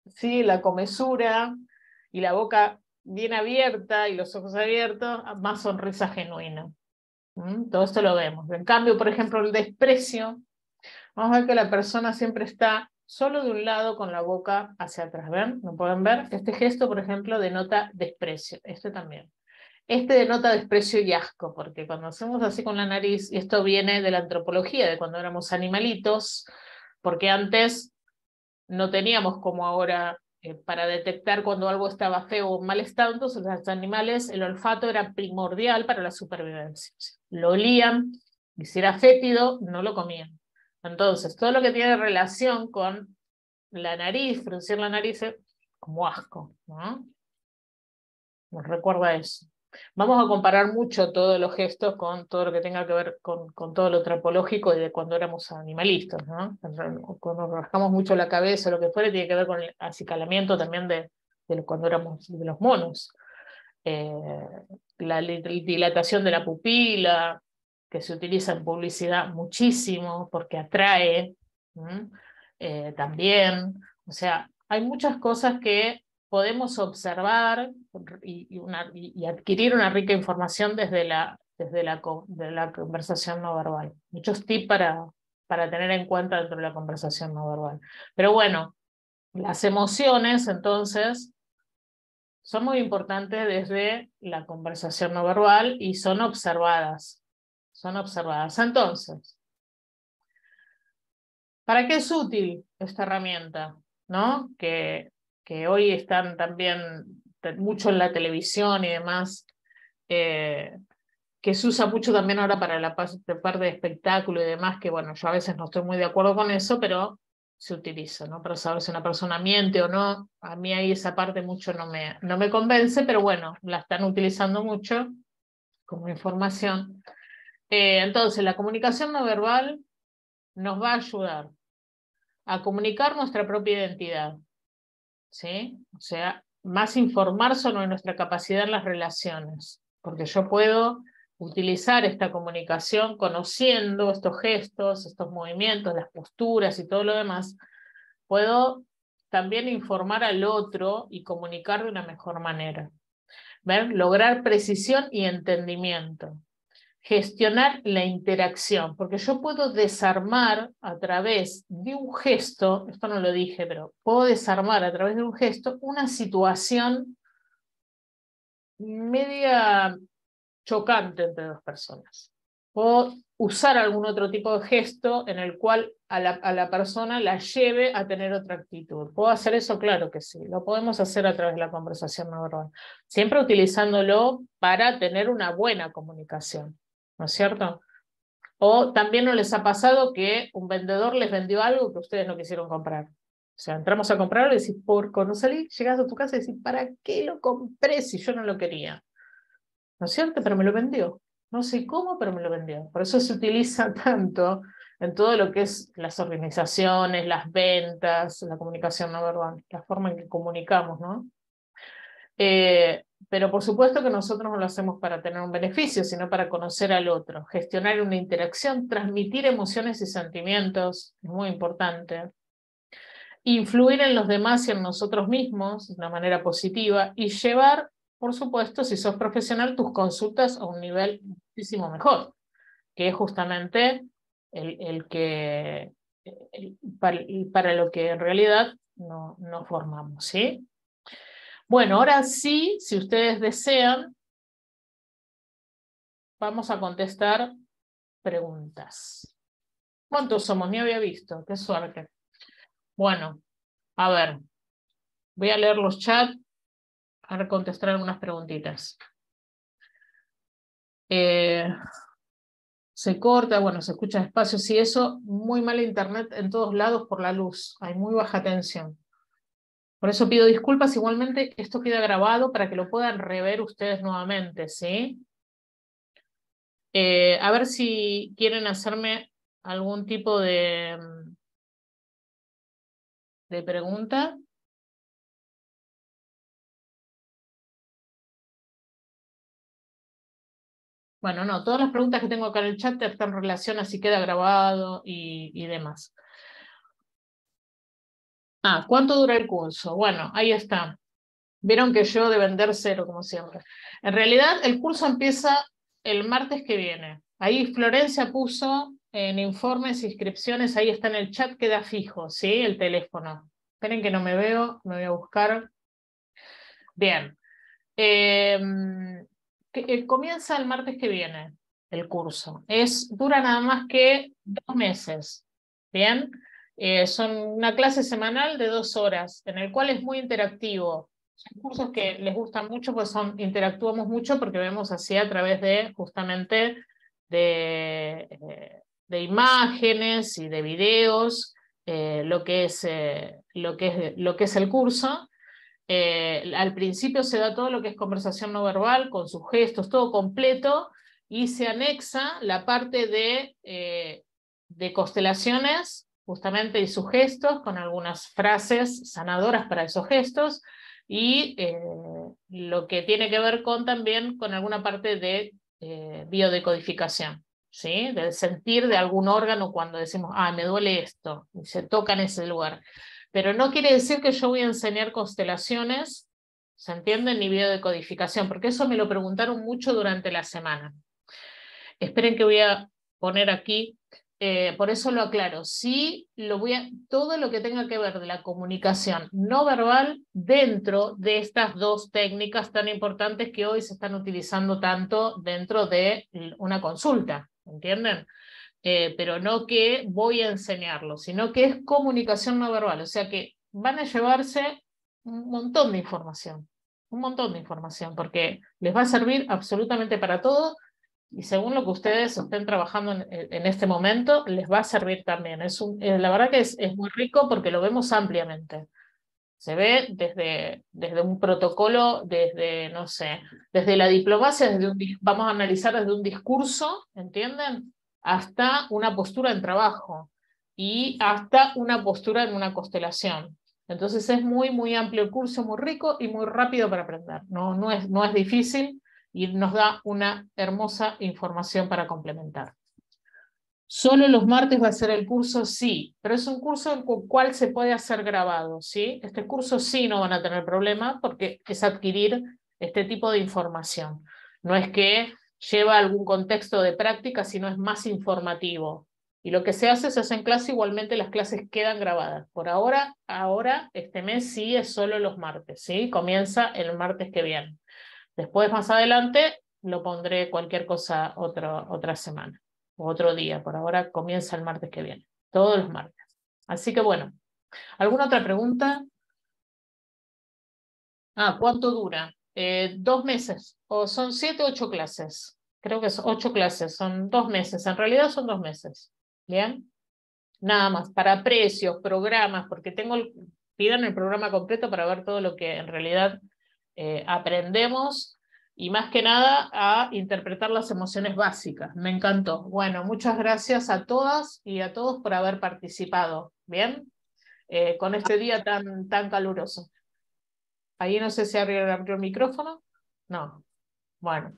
Speaker 1: sí, la comesura y la boca bien abierta y los ojos abiertos, a más sonrisa genuina. Todo esto lo vemos. En cambio, por ejemplo, el desprecio, vamos a ver que la persona siempre está solo de un lado con la boca hacia atrás. ¿Ven? ¿No pueden ver? Este gesto, por ejemplo, denota desprecio. Este también. Este denota desprecio y asco, porque cuando hacemos así con la nariz, y esto viene de la antropología, de cuando éramos animalitos, porque antes no teníamos como ahora para detectar cuando algo estaba feo o mal estado, entonces los animales, el olfato era primordial para la supervivencia. Lo olían, y si era fétido, no lo comían. Entonces, todo lo que tiene relación con la nariz, fruncir la nariz, es como asco, ¿no? Nos recuerda eso. Vamos a comparar mucho todos los gestos con todo lo que tenga que ver con todo lo antropológico y de cuando éramos animalistas, ¿no? Cuando nos rascamos mucho la cabeza, lo que fuera, tiene que ver con el acicalamiento también de cuando éramos de los monos. La dilatación de la pupila, que se utiliza en publicidad muchísimo porque atrae también. O sea, hay muchas cosas que podemos observar y adquirir una rica información desde la conversación no verbal. Muchos tips para tener en cuenta dentro de la conversación no verbal. Pero bueno, las emociones, entonces, son muy importantes desde la conversación no verbal y son observadas. Son observadas. Entonces, ¿para qué es útil esta herramienta? ¿No? Que hoy están también mucho en la televisión y demás, que se usa mucho también ahora para la parte de espectáculo y demás, que bueno, yo a veces no estoy muy de acuerdo con eso, pero se utiliza, ¿no? Para saber si una persona miente o no. A mí ahí esa parte mucho no me convence, pero bueno, la están utilizando mucho como información. Entonces, la comunicación no verbal nos va a ayudar a comunicar nuestra propia identidad, ¿sí? O sea, más informar sobre nuestra capacidad en las relaciones, porque yo puedo utilizar esta comunicación conociendo estos gestos, estos movimientos, las posturas y todo lo demás. Puedo también informar al otro y comunicar de una mejor manera. ¿Ven? Lograr precisión y entendimiento. Gestionar la interacción, porque yo puedo desarmar a través de un gesto, esto no lo dije, pero puedo desarmar a través de un gesto una situación media chocante entre dos personas. Puedo usar algún otro tipo de gesto en el cual a la persona la lleve a tener otra actitud. ¿Puedo hacer eso? Claro que sí. Lo podemos hacer a través de la conversación no verbal. Siempre utilizándolo para tener una buena comunicación, ¿no es cierto? O también no les ha pasado que un vendedor les vendió algo que ustedes no quisieron comprar. O sea, entramos a comprarlo y decís, cuando salís, llegás a tu casa y decís, ¿para qué lo compré si yo no lo quería? ¿No es cierto? Pero me lo vendió. No sé cómo, pero me lo vendió. Por eso se utiliza tanto en todo lo que es las organizaciones, las ventas, la comunicación no verbal, la forma en que comunicamos, ¿no? Pero por supuesto que nosotros no lo hacemos para tener un beneficio, sino para conocer al otro, gestionar una interacción, transmitir emociones y sentimientos, es muy importante. Influir en los demás y en nosotros mismos de una manera positiva y llevar, por supuesto, si sos profesional, tus consultas a un nivel muchísimo mejor, que es justamente para lo que en realidad no formamos, ¿sí? Bueno, ahora sí, si ustedes desean, vamos a contestar preguntas. ¿Cuántos somos? Ni había visto, qué suerte. Bueno, a ver, voy a leer los chats para contestar algunas preguntitas. Se corta, bueno, se escucha despacio. Sí, eso, muy mal internet en todos lados por la luz. Hay muy baja tensión. Por eso pido disculpas. Igualmente, esto queda grabado para que lo puedan rever ustedes nuevamente, ¿sí? A ver si quieren hacerme algún tipo de pregunta. Bueno, no, todas las preguntas que tengo acá en el chat están en relación a si queda grabado y demás. ¿Cuánto dura el curso? Bueno, ahí está. Vieron que yo de vender cero, como siempre. En realidad, el curso empieza el martes que viene. Ahí Florencia puso en informes, inscripciones, ahí está en el chat, queda fijo, ¿sí? El teléfono. Esperen que no me veo, me voy a buscar. Bien. Comienza el martes que viene el curso. Dura nada más que 2 meses. Bien. Son una clase semanal de 2 horas, en el cual es muy interactivo. Son cursos que les gustan mucho, pues interactuamos mucho porque vemos así a través de justamente de imágenes y de videos lo que es el curso. Al principio se da todo lo que es conversación no verbal, con sus gestos, todo completo, y se anexa la parte de constelaciones, justamente, y sus gestos, con algunas frases sanadoras para esos gestos, y lo que tiene que ver también con alguna parte de biodecodificación. ¿sí? Del sentir de algún órgano cuando decimos, ah, me duele esto, y se toca en ese lugar. Pero no quiere decir que yo voy a enseñar constelaciones, ¿se entiende? Ni biodecodificación, porque eso me lo preguntaron mucho durante la semana. Esperen que voy a poner aquí, por eso lo aclaro, sí, todo lo que tenga que ver de la comunicación no verbal dentro de estas dos técnicas tan importantes que hoy se están utilizando tanto dentro de una consulta, ¿entienden? Pero no que voy a enseñarlo, sino que es comunicación no verbal, o sea que van a llevarse un montón de información, porque les va a servir absolutamente para todo. Y según lo que ustedes estén trabajando en este momento, les va a servir también. La verdad que es muy rico porque lo vemos ampliamente. Se ve desde un protocolo, no sé, desde la diplomacia, vamos a analizar desde un discurso, ¿entienden? Hasta una postura en trabajo y hasta una postura en una constelación. Entonces es muy, muy amplio el curso, muy rico y muy rápido para aprender. No es difícil y nos da una hermosa información para complementar. ¿Solo los martes va a ser el curso? Sí, pero es un curso en el cual se puede hacer grabado, ¿sí? Este curso sí no van a tener problema porque es adquirir este tipo de información. No es que lleva algún contexto de práctica, sino es más informativo. Y lo que se hace en clase, igualmente las clases quedan grabadas. Por ahora, este mes sí es solo los martes, ¿sí? Comienza el martes que viene. Después, más adelante, lo pondré cualquier cosa otra semana o otro día. Por ahora comienza el martes que viene, todos los martes. Así que bueno, ¿alguna otra pregunta? ¿Cuánto dura? 2 meses, o son 7 o 8 clases. Creo que son 8 clases, son 2 meses. En realidad son 2 meses. ¿Bien? Nada más, para precios, programas, porque pidan el programa completo para ver todo lo que en realidad aprendemos y más que nada a interpretar las emociones básicas. Me encantó. Bueno, muchas gracias a todas y a todos por haber participado. ¿Bien? Con este día tan caluroso. Ahí no sé si abrió el micrófono. No. Bueno.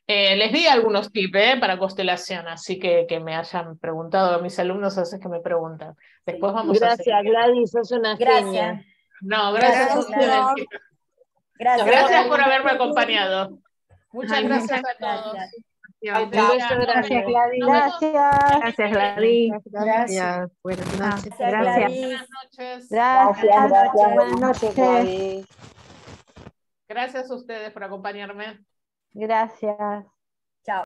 Speaker 1: Les di algunos tips para constelación, así que me hayan preguntado a mis alumnos, hace que me preguntan. Después vamos a seguir.
Speaker 4: Gracias, Gladys, sos una genia.
Speaker 2: Gracias.
Speaker 1: No, gracias a ustedes,
Speaker 2: Gracias.
Speaker 1: chicas.
Speaker 2: Gracias.
Speaker 1: Gracias por haberme acompañado. Muchas
Speaker 3: Ay,
Speaker 1: gracias
Speaker 3: muchas
Speaker 1: a todos.
Speaker 2: Gracias.
Speaker 4: Un beso grande.
Speaker 3: gracias, Gladys.
Speaker 1: Nos vemos.
Speaker 5: Gracias, Gladys.
Speaker 2: Gracias.
Speaker 5: Buenas noches.
Speaker 2: Gracias, Gladys.
Speaker 1: Buenas noches.
Speaker 2: Gracias.
Speaker 4: Buenas noches, Gladys.
Speaker 1: Gracias a ustedes por acompañarme.
Speaker 5: Gracias.
Speaker 2: Chao.